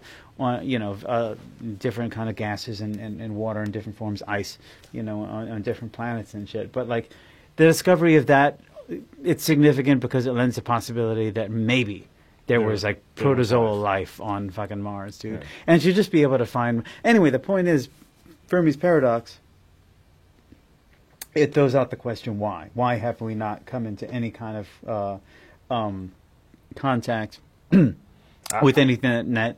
Different kind of gases and water in different forms, ice. On different planets and shit. But like the discovery of that, it's significant because it lends the possibility that maybe there was like protozoal life on fucking Mars, dude. Yeah. And to just be able to find... Anyway, the point is, Fermi's paradox, it throws out the question why. Why have we not come into any kind of contact with anything that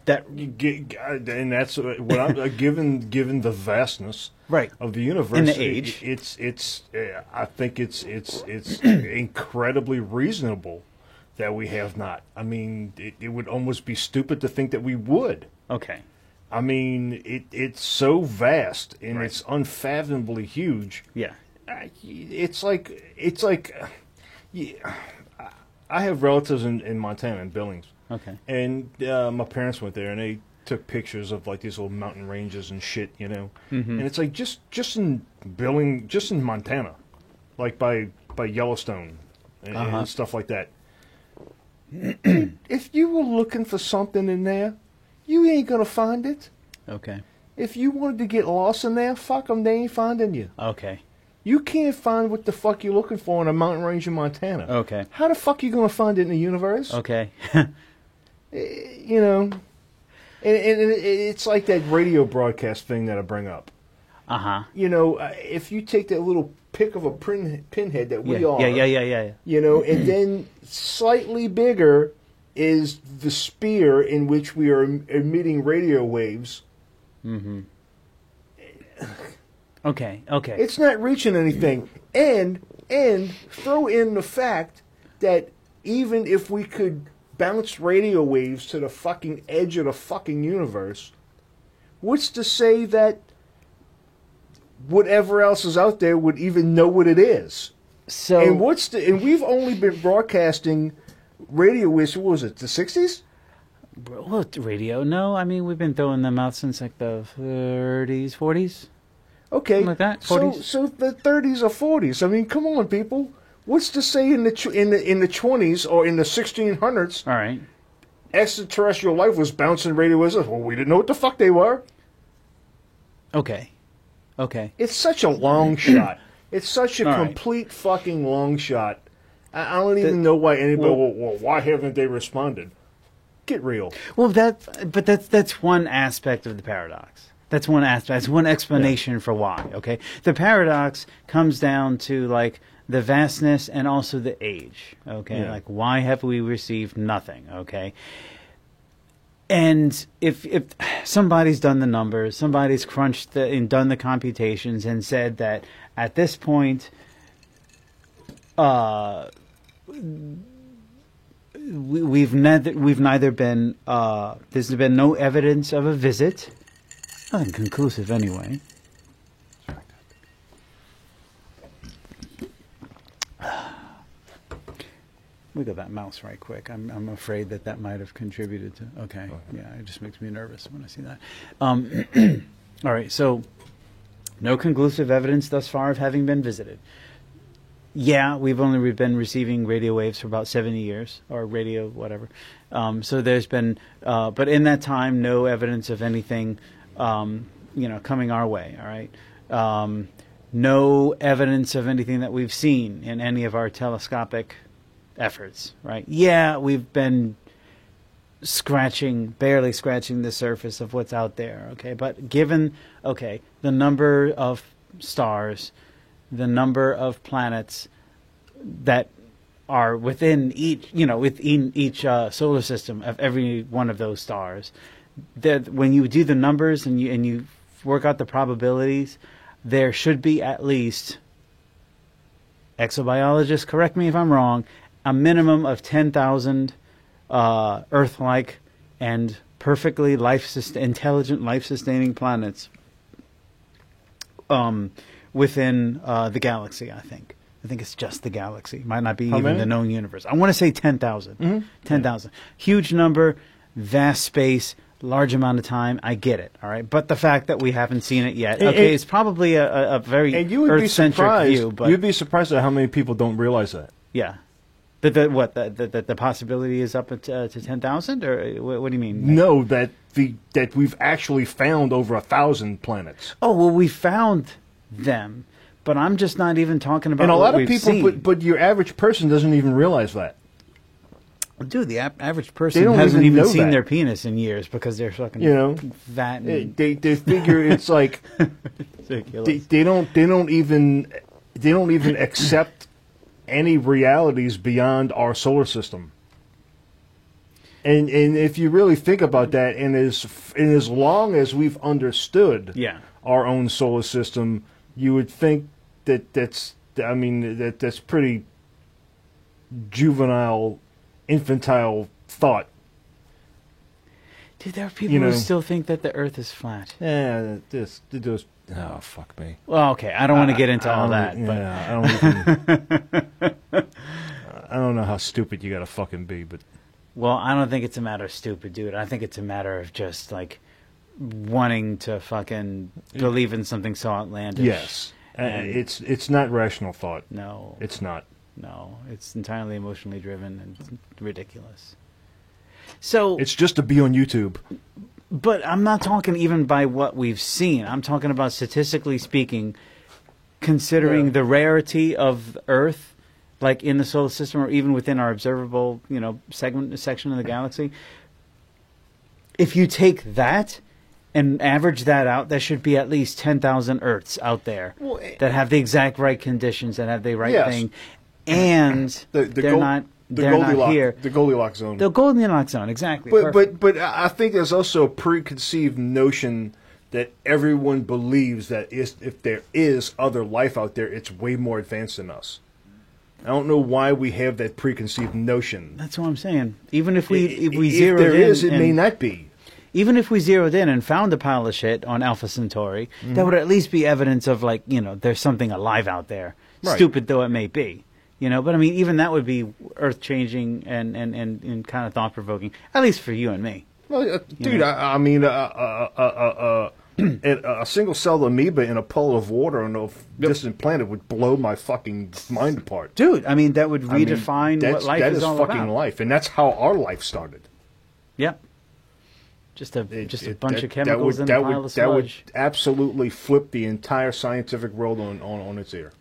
and that's what I'm given the vastness of the universe in the age. I think it's incredibly reasonable that we have not. I mean, it would almost be stupid to think that we would. Okay. I mean, it's so vast and it's unfathomably huge. Yeah. It's like I have relatives in Montana, in Billings. Okay. And my parents went there and they took pictures of like these little mountain ranges and shit, Mm-hmm. And it's like just in Montana, like by Yellowstone and stuff like that. If you were looking for something in there, you ain't gonna find it. Okay. If you wanted to get lost in there, fuck them, they ain't finding you. Okay. You can't find what the fuck you're looking for in a mountain range in Montana. Okay. How the fuck you gonna find it in the universe? Okay. And it's like that radio broadcast thing that I bring up. Uh-huh. If you take that little pick of a pinhead that we are. Yeah. And then slightly bigger is the sphere in which we are emitting radio waves. Mm-hmm. Okay. It's not reaching anything. And throw in the fact that even if we could bounce radio waves to the fucking edge of the fucking universe, what's to say that whatever else is out there would even know what it is? So, and we've only been broadcasting radio waves. What was it? The 60s? Well, radio? No, I mean we've been throwing them out since like the 30s, 40s. Okay, something like that. 40s. So the 30s or 40s. I mean, come on, people. What's to say in the 20s or in the 1600s? All right. Extraterrestrial life was bouncing radio waves. Well, we didn't know what the fuck they were. Okay. It's such a long shot. It's such a All complete fucking long shot. I don't even know why anybody. Well, why haven't they responded? Get real. Well, that's one aspect of the paradox. That's one aspect. That's one explanation for why. Okay, the paradox comes down to like the vastness and also the age. Okay, like why have we received nothing? Okay. And if somebody's done the numbers, somebody's crunched and done the computations and said that at this point, we've neither been there's been no evidence of a visit, nothing conclusive anyway. Look at that mouse right quick. I'm afraid that might have contributed to... Okay. Yeah, it just makes me nervous when I see that. All right, so no conclusive evidence thus far of having been visited. Yeah, we've been receiving radio waves for about 70 years, or radio, whatever. So there's been, but in that time, no evidence of anything, coming our way. All right, no evidence of anything that we've seen in any of our telescopic efforts. Right? Yeah, we've been barely scratching the surface of what's out there. Okay, but given the number of stars, the number of planets that are within each solar system of every one of those stars, that when you do the numbers and you work out the probabilities, there should be at least, exobiologists, correct me if I'm wrong, a minimum of 10,000 Earth-like and perfectly intelligent, life-sustaining planets within the galaxy, I think. I think it's just the galaxy. Might not be even the known universe. I want to say 10,000. Mm-hmm. 10,000. Huge number, vast space, large amount of time. I get it, all right? But the fact that we haven't seen it yet, it's probably a very Earth-centric view. But you'd be surprised at how many people don't realize that. Yeah. The possibility is up to 10,000, or what do you mean? No, that we've actually found over 1,000 planets. Oh well, we found them, but I'm just not even talking about. And a lot of we've people, seen. but your average person doesn't even realize that. Dude, the average person hasn't even seen their penis in years because they're fucking fat. And they figure it's like ridiculous. They don't even accept any realities beyond our solar system. And if you really think about that, and as long as we've understood our own solar system, you would think that's pretty juvenile, infantile thought. Dude, there are people who still think that the Earth is flat. Yeah, oh, fuck me. Well, okay, I don't want to get into all that. I don't know how stupid you gotta fucking be, but. Well, I don't think it's a matter of stupid, dude. I think it's a matter of just, like, wanting to fucking believe in something so outlandish. Yes. It's not rational thought. No. It's not. No. It's entirely emotionally driven and ridiculous. So it's just to be on YouTube. But I'm not talking even by what we've seen. I'm talking about statistically speaking, considering the rarity of Earth, like in the solar system or even within our observable, section of the galaxy. If you take that and average that out, there should be at least 10,000 Earths out there that have the exact right conditions, that have the right thing, and they're not here. The Goldilocks zone. The Goldilocks zone, exactly. But I think there's also a preconceived notion that everyone believes that if there is other life out there, it's way more advanced than us. I don't know why we have that preconceived notion. That's what I'm saying. Even if we zeroed in, if there is, it may not be. Even if we zeroed in and found a pile of shit on Alpha Centauri, that would at least be evidence of, like, there's something alive out there. Right. Stupid though it may be. But I mean, even that would be earth-changing and kind of thought-provoking, at least for you and me. Well, dude, I mean, a single-celled amoeba in a puddle of water on a distant planet would blow my fucking mind apart. Dude, I mean, that would redefine what life is all about. That is fucking life, and that's how our life started. Yep. Just a bunch of chemicals in a pile of sludge. That would absolutely flip the entire scientific world on its ear.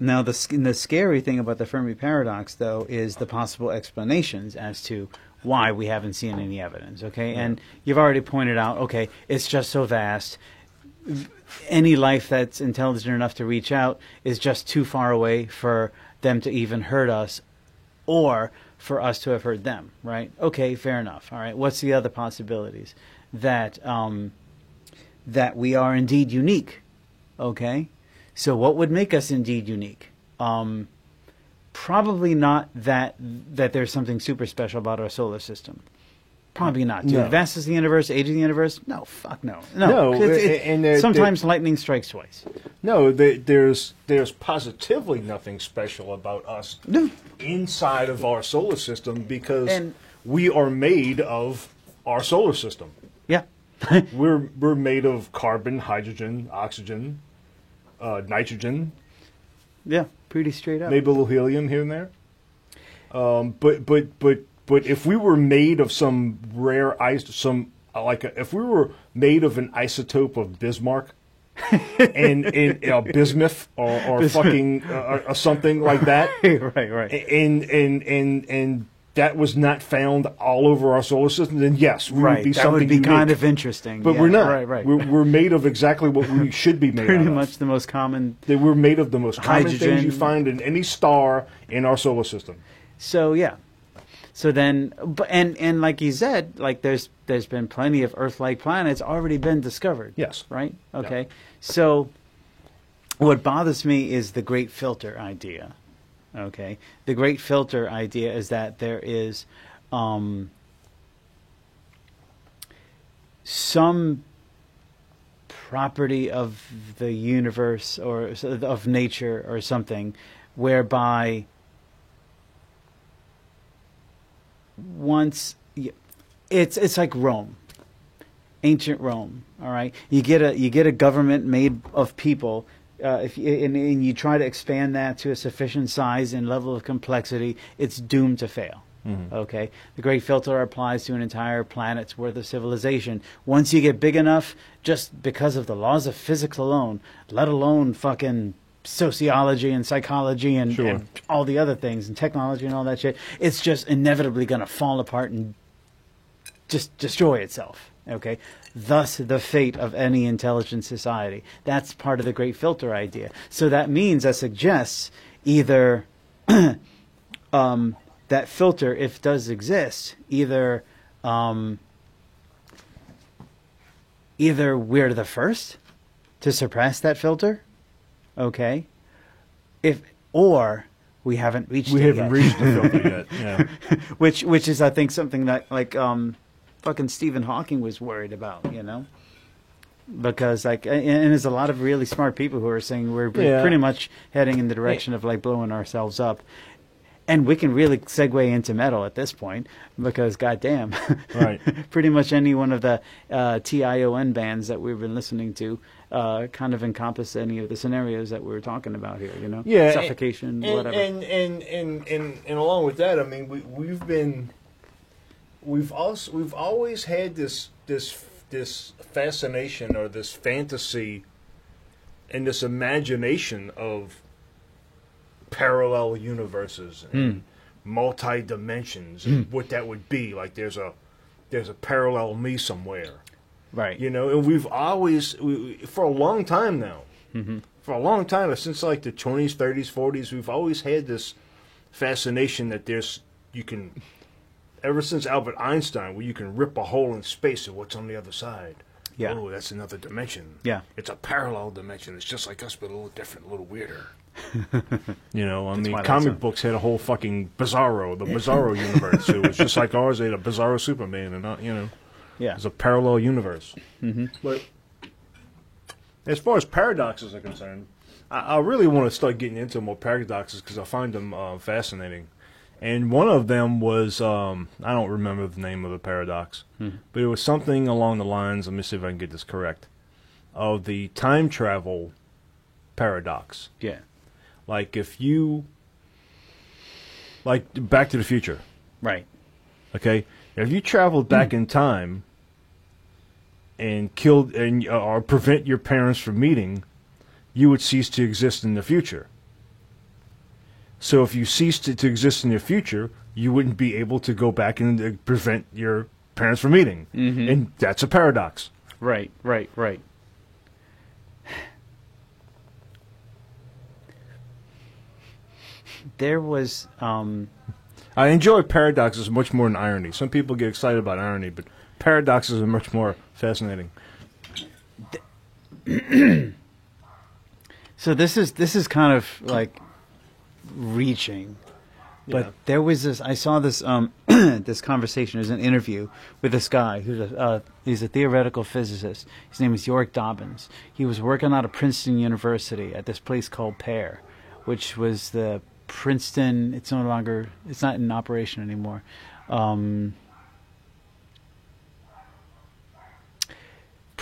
Now, the scary thing about the Fermi paradox, though, is the possible explanations as to why we haven't seen any evidence, okay? Yeah. And you've already pointed out, okay, it's just so vast. Any life that's intelligent enough to reach out is just too far away for them to even hurt us or for us to have hurt them, right? Okay, fair enough. All right, what's the other possibilities? That we are indeed unique, okay? So what would make us indeed unique? Probably not that there's something super special about our solar system. Probably not. Dude. No. Vast is the universe, age of the universe? No, fuck no. Sometimes lightning strikes twice. No, there's positively nothing special about us inside of our solar system because we are made of our solar system. Yeah. we're made of carbon, hydrogen, oxygen, nitrogen, Yeah, pretty straight up. maybe a little helium here and there. But if we were made of some rare if we were made of an isotope of Bismarck and bismuth or fucking or something like that, right. and that was not found all over our solar system, then yes, we would be that something would be unique. kind of interesting. But yeah, we're not. Right. We're made of exactly what we should be made Pretty out of. much the most common. We're made of the most common things Hydrogen. you find in any star in our solar system. So yeah. So then, and like you said, like there's been plenty of Earth-like planets already been discovered. Yes. Right. Okay. Yeah. So what bothers me is the Great Filter idea. Okay. The Great Filter idea is that there is some property of the universe or of nature or something whereby it's like Rome, ancient Rome. All right, you get a government made of people. And you try to expand that to a sufficient size and level of complexity, it's doomed to fail. Mm-hmm. Okay, the Great Filter applies to an entire planet's worth of civilization. Once you get big enough, just because of the laws of physics alone, let alone fucking sociology and psychology and all the other things and technology and all that shit, it's just inevitably going to fall apart and just destroy itself. Okay, thus the fate of any intelligent society. That's part of the Great Filter idea. So that means, that suggests either that filter, if it does exist, either we're the first to surpass that filter, okay, or we haven't reached it yet. We haven't reached the filter yet. Yeah. which is, I think, something that fucking Stephen Hawking was worried about, you know, because and there's a lot of really smart people who are saying we're pretty much heading in the direction of like blowing ourselves up. And we can really segue into metal at this point because, goddamn, right. pretty much any one of the TION bands that we've been listening to kind of encompass any of the scenarios that we were talking about here. You know, suffocation, whatever. And along with that, I mean, we've always had this fascination or this fantasy and this imagination of parallel universes and multi-dimensions and what that would be. Like there's a parallel me somewhere. Right. You know, and we've always, for a long time now, for a long time, since like the 20s, 30s, 40s, we've always had this fascination that ever since Albert Einstein, where you can rip a hole in space and what's on the other side. Yeah. Oh, that's another dimension. Yeah. It's a parallel dimension. It's just like us, but a little different, a little weirder. You know, I mean, why comic books had a whole fucking the Bizarro universe. It was just like ours. They had a Bizarro Superman, and not, you know, it's a parallel universe. Mm-hmm. But as far as paradoxes are concerned, I really want to start getting into more paradoxes because I find them fascinating. And one of them was, I don't remember the name of the paradox, but it was something along the lines, let me see if I can get this correct, of the time travel paradox. Yeah. Like if you, like Back to the Future. Right. Okay? If you traveled back in time and killed or prevent your parents from meeting, you would cease to exist in the future. So if you ceased to exist in the future, you wouldn't be able to go back and prevent your parents from meeting. Mm-hmm. And that's a paradox. Right. There was... I enjoy paradoxes much more than irony. Some people get excited about irony, but paradoxes are much more fascinating. So this is kind of like reaching, but there was this. I saw this this conversation. There's an interview with this guy who's he's a theoretical physicist. His name is York Dobbins. He was working out of Princeton University at this place called Pear, which was the Princeton. It's no longer. It's not in operation anymore.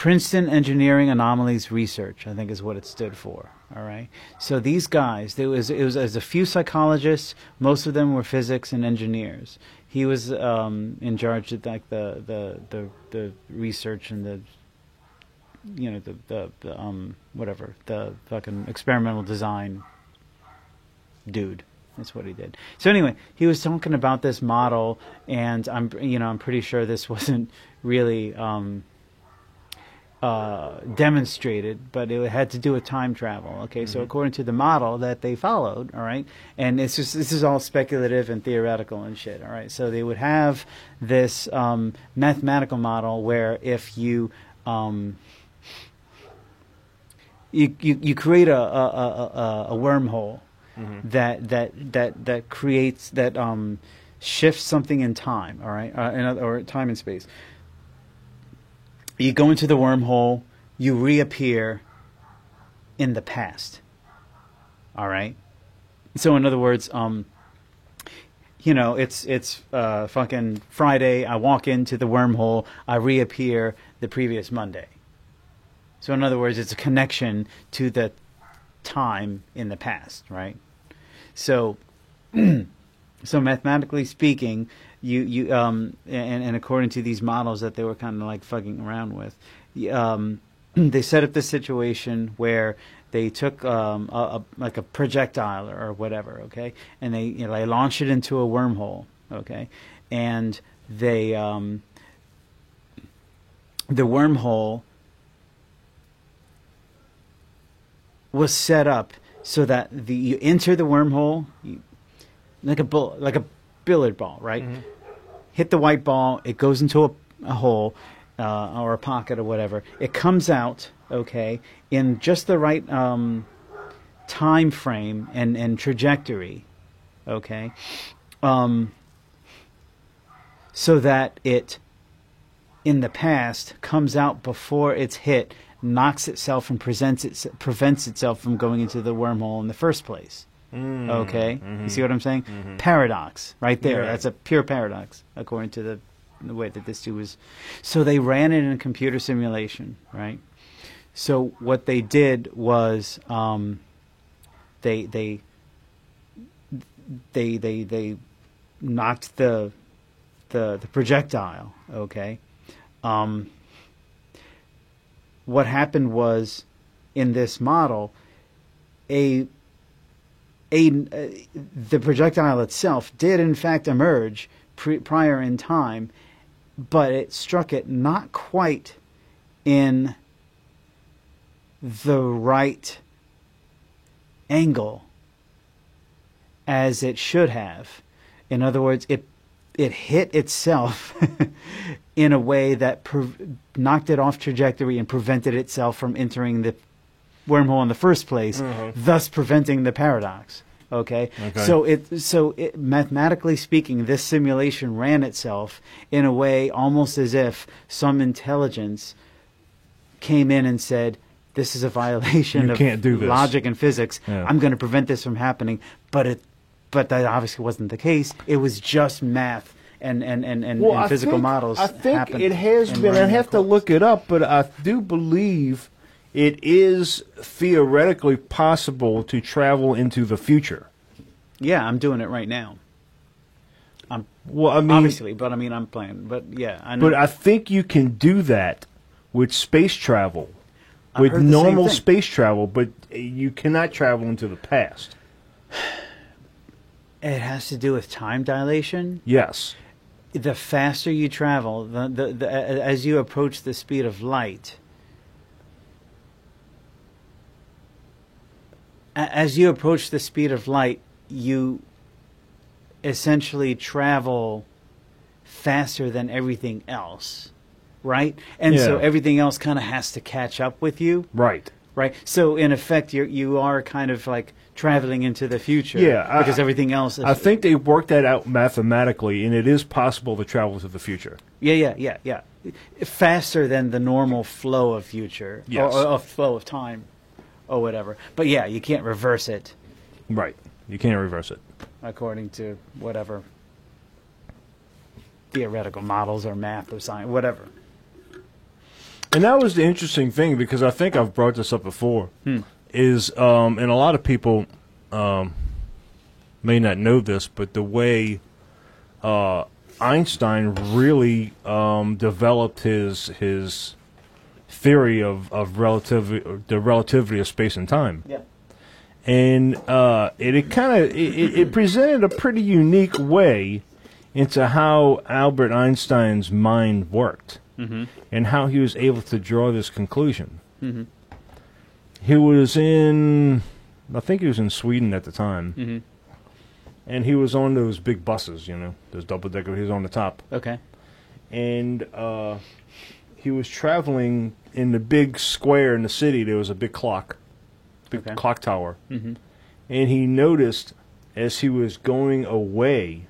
Princeton Engineering Anomalies Research, I think is what it stood for. All right. So these guys, it was a few psychologists. Most of them were physics and engineers. He was in charge of like the research and the whatever, the fucking experimental design dude. That's what he did. So anyway, he was talking about this model, and I'm pretty sure this wasn't really demonstrated, but it had to do with time travel. Okay, so according to the model that they followed, all right, and this is all speculative and theoretical and shit. All right, so they would have this mathematical model where if you you create a wormhole that creates shifts something in time, all right, or time and space. You go into the wormhole, you reappear in the past. All right. So in other words, it's fucking Friday. I walk into the wormhole. I reappear the previous Monday. So in other words, it's a connection to the time in the past, right? So, so mathematically speaking, and according to these models that they were kind of like fucking around with, they set up this situation where they took like a projectile or whatever, okay, and they they launched it into a wormhole, okay, and they the wormhole was set up so that you enter the wormhole like a billiard ball, right? Hit the white ball, it goes into a hole or a pocket or whatever. It comes out, okay, in just the right time frame and trajectory, okay, so that it, in the past, comes out before it's hit, knocks itself and prevents itself from going into the wormhole in the first place. Okay, you see what I'm saying? Paradox, right there. Yeah. That's a pure paradox, according to the way that this dude was. So they ran it in a computer simulation, right? So what they did was they knocked the projectile. Okay, what happened was, in this model, the projectile itself did in fact emerge prior in time, but it struck it not quite in the right angle as it should have. In other words, it hit itself in a way that knocked it off trajectory and prevented itself from entering the wormhole in the first place, thus preventing the paradox. Okay? So it mathematically speaking, this simulation ran itself in a way almost as if some intelligence came in and said, "This is a violation of can't do this. Logic and physics. Yeah. I'm going to prevent this from happening." But that obviously wasn't the case. It was just math and physical models. I think it has been. I have to look it up, but I do believe it is theoretically possible to travel into the future. Yeah, I'm doing it right now. Well, I mean, Obviously, but I mean, I'm playing. But yeah, I know. but I think you can do that with space travel, I with heard the same normal thing. space travel, but you cannot travel into the past. It has to do with time dilation. Yes. The faster you travel, as you approach the speed of light, you essentially travel faster than everything else, right? And so Yeah. everything else kind of has to catch up with you, Right. right? So in effect, you are kind of like traveling into the future, Yeah, because everything else is. I think they worked that out mathematically, and it is possible to travel to the future. Yeah. Faster than the normal flow of future, Yes. or flow of time, or whatever. But yeah, you can't reverse it Right. You can't reverse it. according to whatever theoretical models or math or science, whatever. And that was the interesting thing, because I think I've brought this up before, is, and a lot of people may not know this, but the way Einstein really developed his theory of the relativity of space and time. Yeah. And it presented a pretty unique way into how Albert Einstein's mind worked, and how he was able to draw this conclusion. He was I think he was in Sweden at the time, and he was on those big buses, those double-decker. He was on the top. Okay. And he was traveling in the big square in the city. There was a big clock. Clock tower. And he noticed, as he was going away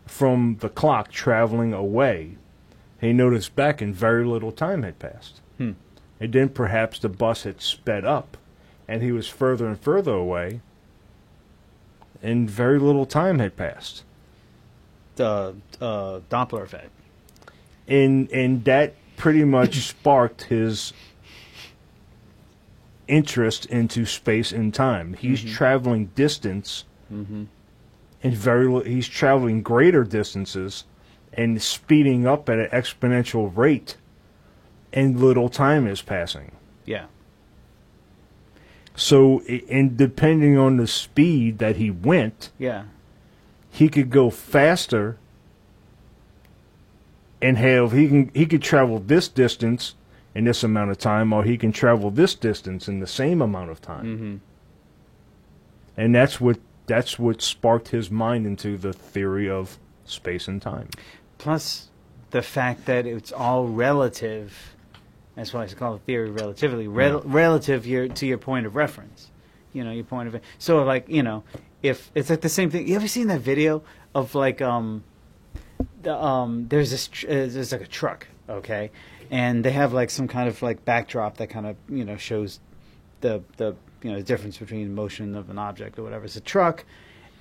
from the clock, traveling away, he noticed back and very little time had passed. And then perhaps the bus had sped up and he was further and further away and very little time had passed. The Doppler effect. And that pretty much sparked his interest into space and time. He's traveling distance, and he's traveling greater distances and speeding up at an exponential rate, and little time is passing. Yeah. So, and depending on the speed that he went, he could go faster and he could travel this distance in this amount of time, or he can travel this distance in the same amount of time. And that's what sparked his mind into the theory of space and time. Plus, the fact that it's all relative. That's why it's called theory of relativity. Relative to your point of reference. Your point of... So, like, if it's like the same thing. You ever seen that video of, like, there's like a truck, okay? And they have, like, some kind of, like, backdrop that kind of, shows the difference between motion of an object or whatever. It's a truck,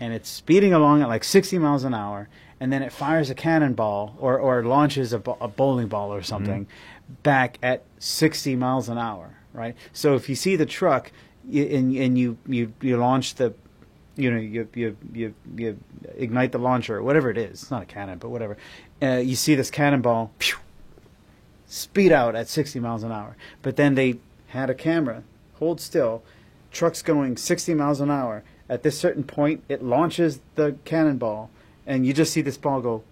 and it's speeding along at, like, 60 miles an hour, and then it fires a cannonball or launches a bowling ball or something back at 60 miles an hour, right? So if you see the truck and you launch the, you ignite the launcher or whatever it is. It's not a cannon, but whatever. You see this cannonball speed out at 60 miles an hour. But then they had a camera, hold still, truck's going 60 miles an hour. At this certain point, it launches the cannonball, and you just see this ball go.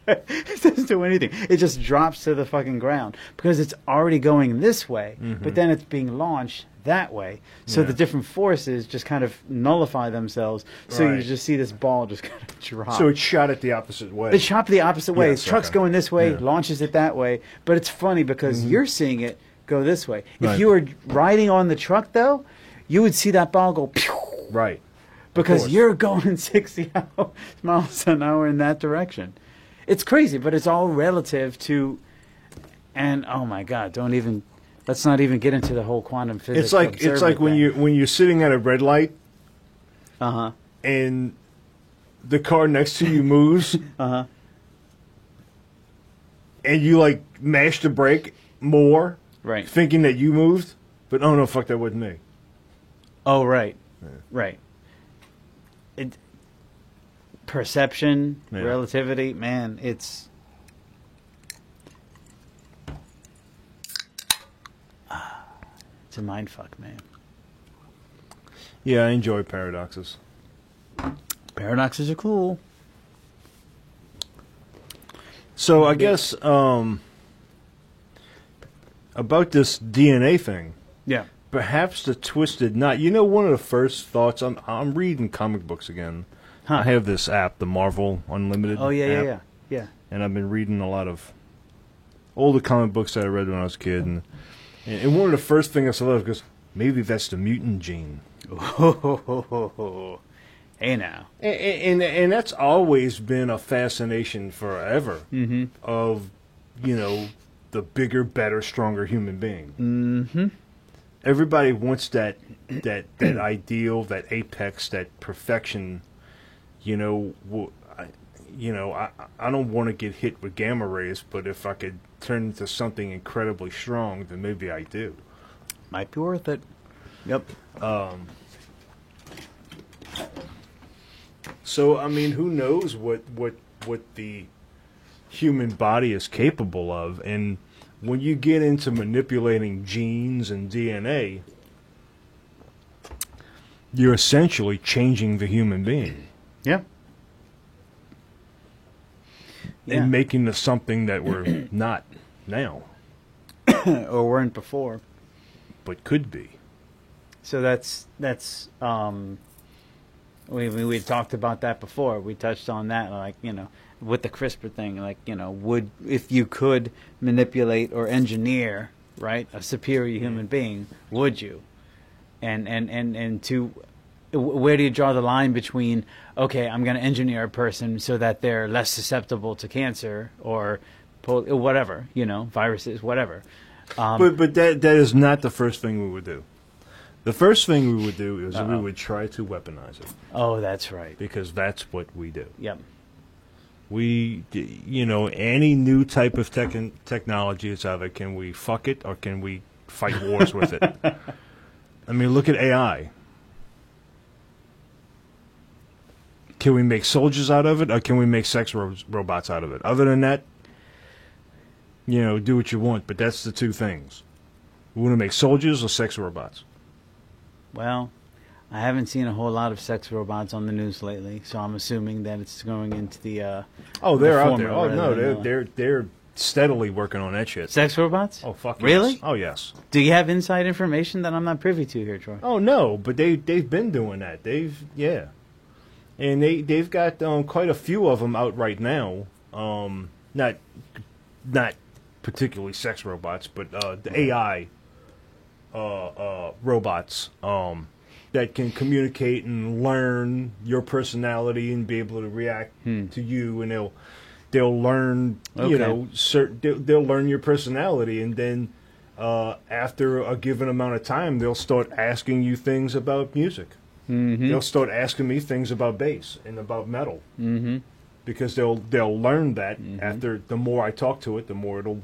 It doesn't do anything. It just drops to the fucking ground because it's already going this way, but then it's being launched that way. So the different forces just kind of nullify themselves. So you just see this ball just kind of drop. So it's shot at the opposite way. It's shot the opposite way. Yes, the truck's going this way, launches it that way. But it's funny because you're seeing it go this way. If you were riding on the truck, though, you would see that ball go pew, right. Because you're going 60 miles an hour in that direction. It's crazy, but it's all relative to, and oh my God, let's not even get into the whole quantum physics. It's like when you're sitting at a red light, and the car next to you moves, and you like mash the brake more, right? Thinking that you moved, but oh no, fuck, that wasn't me. Oh right, right. Perception, relativity, man, it's a mind fuck, man. Yeah, I enjoy paradoxes. Paradoxes are cool. So I guess about this DNA thing. Yeah. Perhaps the twisted knot. One of the first thoughts. I'm reading comic books again. I have this app, the Marvel Unlimited. Oh app, yeah. And I've been reading a lot of older comic books that I read when I was a kid, and one of the first things I saw was, maybe that's the mutant gene. Hey now. And that's always been a fascination forever of, the bigger, better, stronger human being. Everybody wants that ideal, that apex, that perfection. you know, I don't want to get hit with gamma rays, but if I could turn into something incredibly strong, then maybe I do. Might be worth it. Yep. So I mean, who knows what the human body is capable of, and when you get into manipulating genes and DNA, you're essentially changing the human being. Yeah. And making us something that we're not now. Or weren't before. But could be. So that's we talked about that before. We touched on that, like, you know, with the CRISPR thing, like, you know, would, if you could manipulate or engineer, right, a superior human being, would you? And to where do you draw the line between, okay, I'm going to engineer a person so that they're less susceptible to cancer or whatever, you know, viruses, whatever. But that is not the first thing we would do. The first thing we would do is we would try to weaponize it. Oh, that's right. Because that's what we do. Yep. We, you know, any new type of technology is either can we fuck it or can we fight wars with it. I mean, look at AI. Can we make soldiers out of it, or can we make sex robots out of it? Other than that, you know, do what you want, but that's the two things. We want to make soldiers or sex robots. Well, I haven't seen a whole lot of sex robots on the news lately, so I'm assuming that it's going into the they're out there. Oh no, they're steadily working on that shit. Sex robots? Oh fuck. Really? Yes. Oh yes. Do you have inside information that I'm not privy to here, Troy? Oh no, but they've been doing that. And they've got quite a few of them out right now. Not particularly sex robots, but the AI robots that can communicate and learn your personality and be able to react to you, and they'll learn, you know, they'll learn your personality, and then after a given amount of time, they'll start asking you things about music. Mm-hmm. They'll start asking me things about bass and about metal, because they'll learn that after. The more I talk to it, the more it'll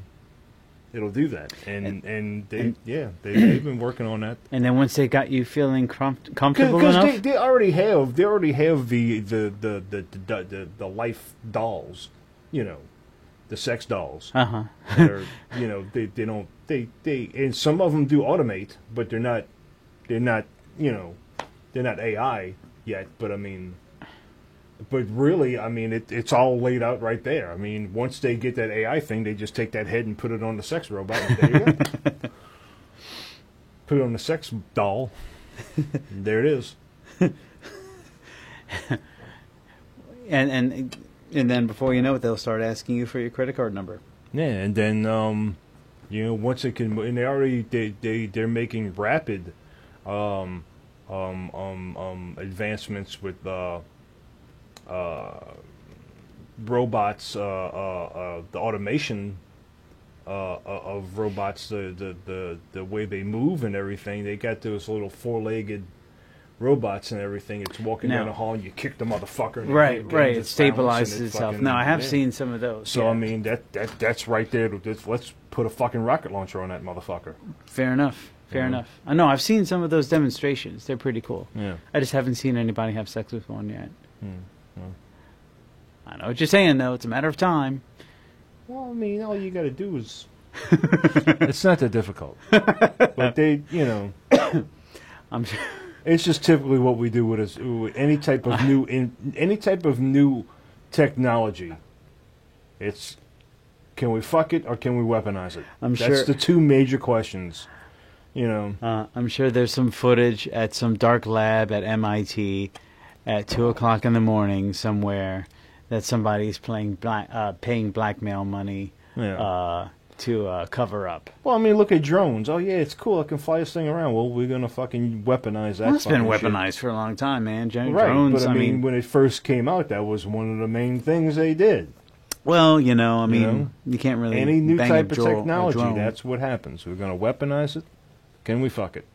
do that, and they've been working on that. And then once they got you feeling comfortable enough, because they already have the life dolls, you know, the sex dolls. They're, you know, they and some of them do automate, but they're not you know. They're not AI yet, but I mean, really, I mean, it's all laid out right there. I mean, once they get that AI thing, they just take that head and put it on the sex robot, and there you go. Put it on the sex doll, and there it is. and then before you know it, they'll start asking you for your credit card number. Yeah, and then you know, once it can, and they're making rapid. Advancements with robots, the automation of robots, the way they move and everything. They got those little four-legged robots and everything. It's walking down the hall and you kick the motherfucker. And right. It stabilizes itself. Fucking, no, I have seen some of those. So I mean, that's right there. Let's put a fucking rocket launcher on that motherfucker. Fair enough. Fair enough. I know, I've seen some of those demonstrations. They're pretty cool. Yeah. I just haven't seen anybody have sex with one yet. I know what you're saying, though. It's a matter of time. Well, I mean, all you got to do is... it's not that difficult. But they, you know... I'm sure. It's just typically what we do with any type of new technology. It's, can we fuck it or can we weaponize it? That's the two major questions. You know, I'm sure there's some footage at some dark lab at MIT at 2:00 in the morning somewhere that somebody's paying blackmail money to cover up. Well, I mean, look at drones. Oh yeah, it's cool. I can fly this thing around. Well, we're gonna fucking weaponize that. Well, it's been weaponized for a long time, man. Right, drones. But I mean, when it first came out, that was one of the main things they did. Well, you know, I mean, you can't really any new bang type of technology. That's what happens. We're gonna weaponize it. Can we fuck it?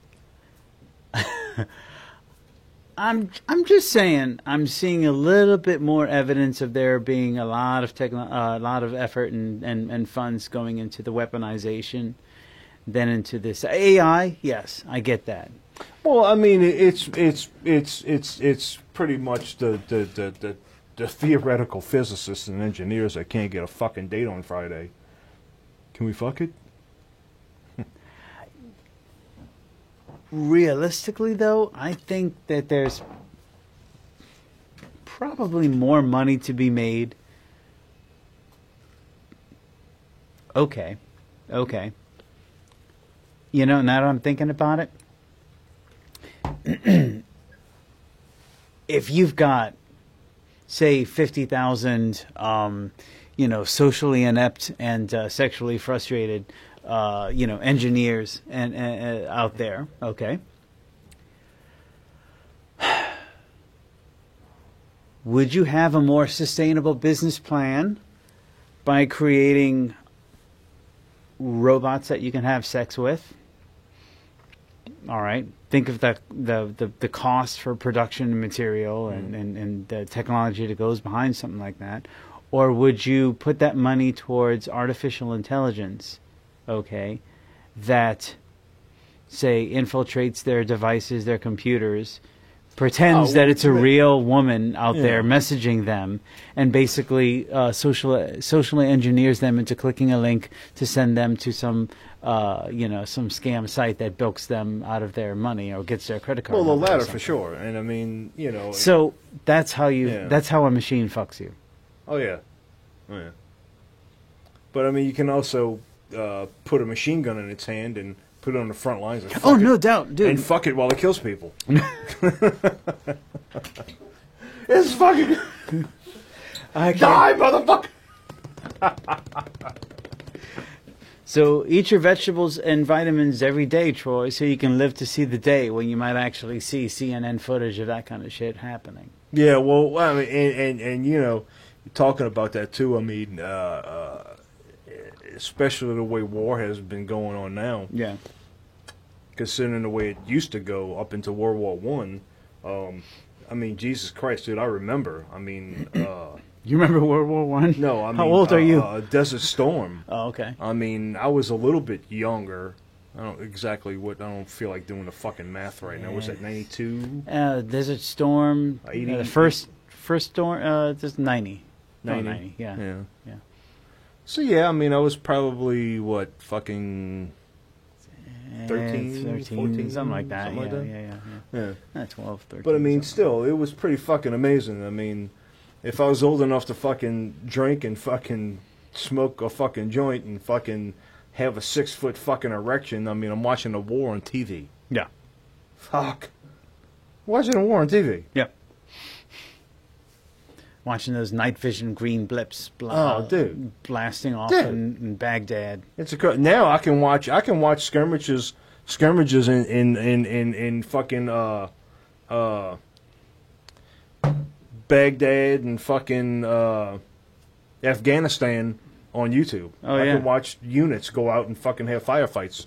I'm just saying. I'm seeing a little bit more evidence of there being a lot of a lot of effort and funds going into the weaponization than into this AI. Yes, I get that. Well, I mean, it's pretty much the theoretical physicists and engineers that can't get a fucking date on Friday. Can we fuck it? Realistically, though, I think that there's probably more money to be made. Okay. You know, now that I'm thinking about it, if you've got, say, 50,000, socially inept and sexually frustrated, engineers and out there, okay, would you have a more sustainable business plan by creating robots that you can have sex with? All right. Think of the cost for production material and the technology that goes behind something like that. Or would you put that money towards artificial intelligence, okay, that, say, infiltrates their devices, their computers, pretends that it's a real woman out there messaging them, and basically socially engineers them into clicking a link to send them to some some scam site that bilks them out of their money or gets their credit card. Well, the latter for sure. And I mean, So that's how that's how a machine fucks you. Oh yeah. But I mean, you can also put a machine gun in its hand and put it on the front lines. And fuck no it, doubt, dude. And fuck it while it kills people. It's fucking. Die, motherfucker! So eat your vegetables and vitamins every day, Troy, so you can live to see the day when you might actually see CNN footage of that kind of shit happening. Yeah, well, I mean, and talking about that too. I mean, especially the way war has been going on now. Yeah. Considering the way it used to go up into World War One. I mean, Jesus Christ, dude, I remember. I mean, you remember World War One? No, I mean, how old are you? Desert Storm. Oh, okay. I mean, I was a little bit younger. I don't feel like doing the fucking math right now. Was that 92? Desert Storm. 80? The first storm. Just 90. 90. 90. Yeah. So yeah, I mean, I was probably fucking 13, 14, something like that. Yeah. 12, 13. But I mean, still, it was pretty fucking amazing. I mean, if I was old enough to fucking drink and fucking smoke a fucking joint and fucking have a 6-foot fucking erection, I mean, I'm watching a war on TV. Yeah. Fuck. Watching a war on TV. Yep. Watching those night vision green blips dude. blasting off in Baghdad. It's now I can watch skirmishes in fucking Baghdad and fucking Afghanistan on YouTube. I can watch units go out and fucking have firefights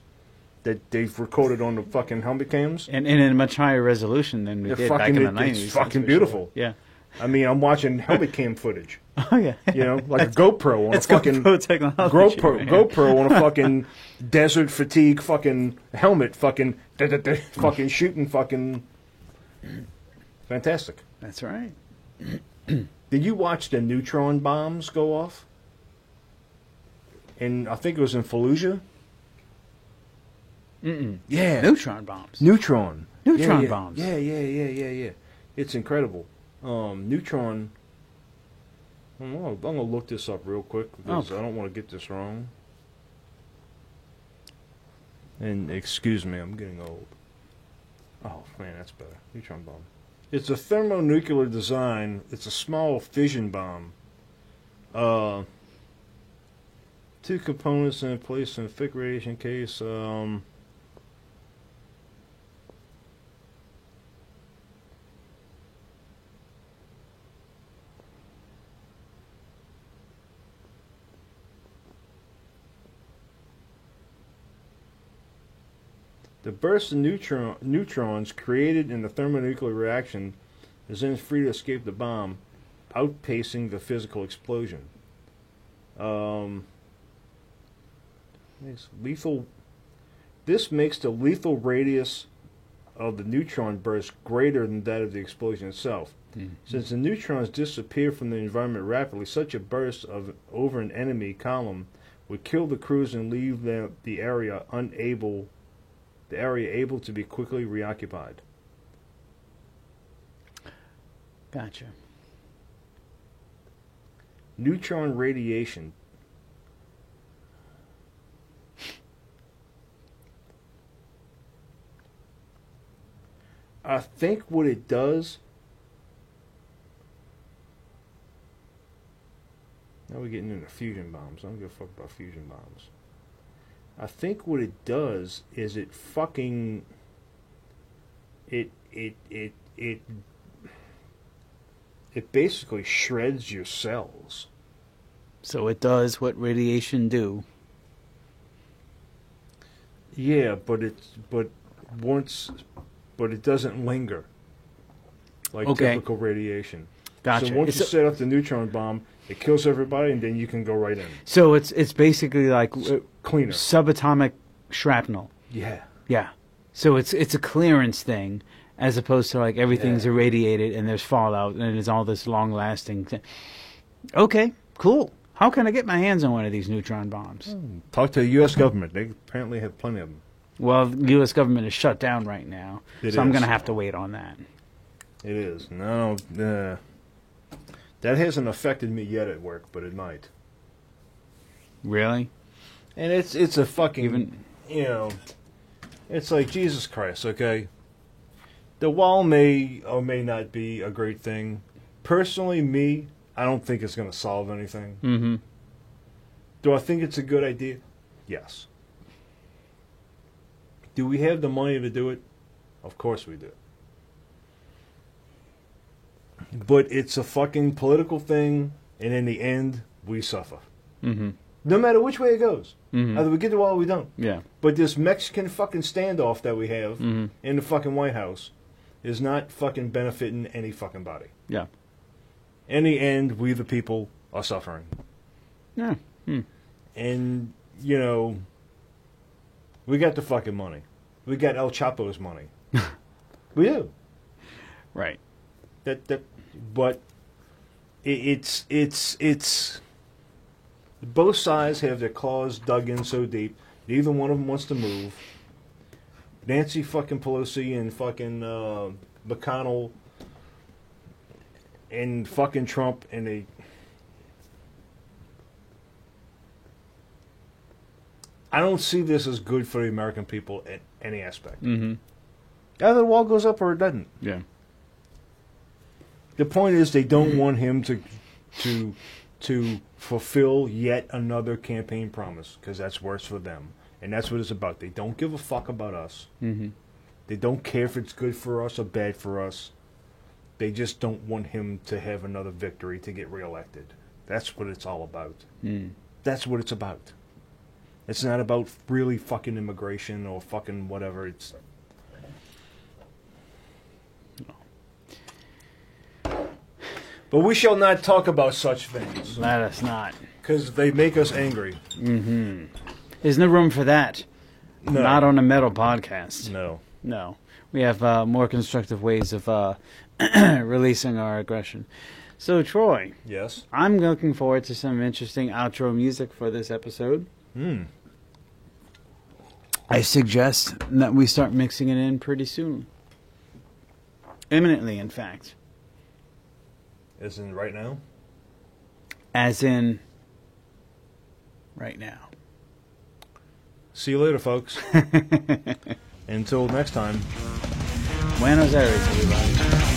that they've recorded on the fucking helmet cams. And in a much higher resolution than we did back in the 90s. It's fucking beautiful. Sure. Yeah. I mean, I'm watching helmet cam footage. Oh, yeah. Like a GoPro on a fucking... GoPro technology. GoPro on a fucking desert fatigue fucking helmet fucking shooting fucking... Fantastic. That's right. Did you watch the neutron bombs go off? I think it was in Fallujah. Yeah. Neutron bombs. Neutron bombs. Yeah. It's incredible. Neutron. I'm gonna look this up real quick because I don't want to get this wrong. And excuse me, I'm getting old. Oh man, that's better. Neutron bomb. It's a thermonuclear design. It's a small fission bomb. 2 components in place in a thick radiation case. The burst of neutrons created in the thermonuclear reaction is then free to escape the bomb, outpacing the physical explosion. This makes the lethal radius of the neutron burst greater than that of the explosion itself. Since the neutrons disappear from the environment rapidly, such a burst over an enemy column would kill the crews and leave the area able to be quickly reoccupied. Gotcha. Neutron radiation. I think what it does. Now we're getting into fusion bombs. I don't give a fuck about fusion bombs. I think what it does is it fucking it basically shreds your cells. So it does what radiation do. Yeah, but it doesn't linger like typical radiation. Gotcha. So once you set up the neutron bomb, it kills everybody, and then you can go right in. So it's basically like cleaner subatomic shrapnel. Yeah. Yeah. So it's a clearance thing, as opposed to like everything's irradiated and there's fallout and it's all this long lasting thing. Okay, cool. How can I get my hands on one of these neutron bombs? Talk to the U.S. government. They apparently have plenty of them. Well, the U.S. government is shut down right now, I'm going to have to wait on that. It is. No, that hasn't affected me yet at work, but it might. Really? And it's a fucking, it's like, Jesus Christ, okay? The wall may or may not be a great thing. Personally, I don't think it's going to solve anything. Mm-hmm. Do I think it's a good idea? Yes. Do we have the money to do it? Of course we do. But it's a fucking political thing, and in the end, we suffer. Mm-hmm. No matter which way it goes. Mm-hmm. Either we get the wall or we don't. Yeah. But this Mexican fucking standoff that we have in the fucking White House is not fucking benefiting any fucking body. Yeah. In the end, we the people are suffering. Yeah. And, we got the fucking money. We got El Chapo's money. We do. Right. But it's both sides have their claws dug in so deep. Neither one of them wants to move. Nancy fucking Pelosi and fucking McConnell and fucking Trump and they. I don't see this as good for the American people at any aspect. Mm-hmm. Either the wall goes up or it doesn't. Yeah. The point is they don't want him to fulfill yet another campaign promise because that's worse for them. And that's what it's about. They don't give a fuck about us. Mm-hmm. They don't care if it's good for us or bad for us. They just don't want him to have another victory to get reelected. That's what it's all about. That's what it's about. It's not about really fucking immigration or fucking whatever. It's... But we shall not talk about such things. Let us not. Because they make us angry. Mm-hmm. There's no room for that. No. Not on a metal podcast. No. No. We have more constructive ways of releasing our aggression. So, Troy. Yes? I'm looking forward to some interesting outro music for this episode. I suggest that we start mixing it in pretty soon. Imminently, in fact. As in right now? As in right now. See you later, folks. Until next time. Buenos Aires, everybody.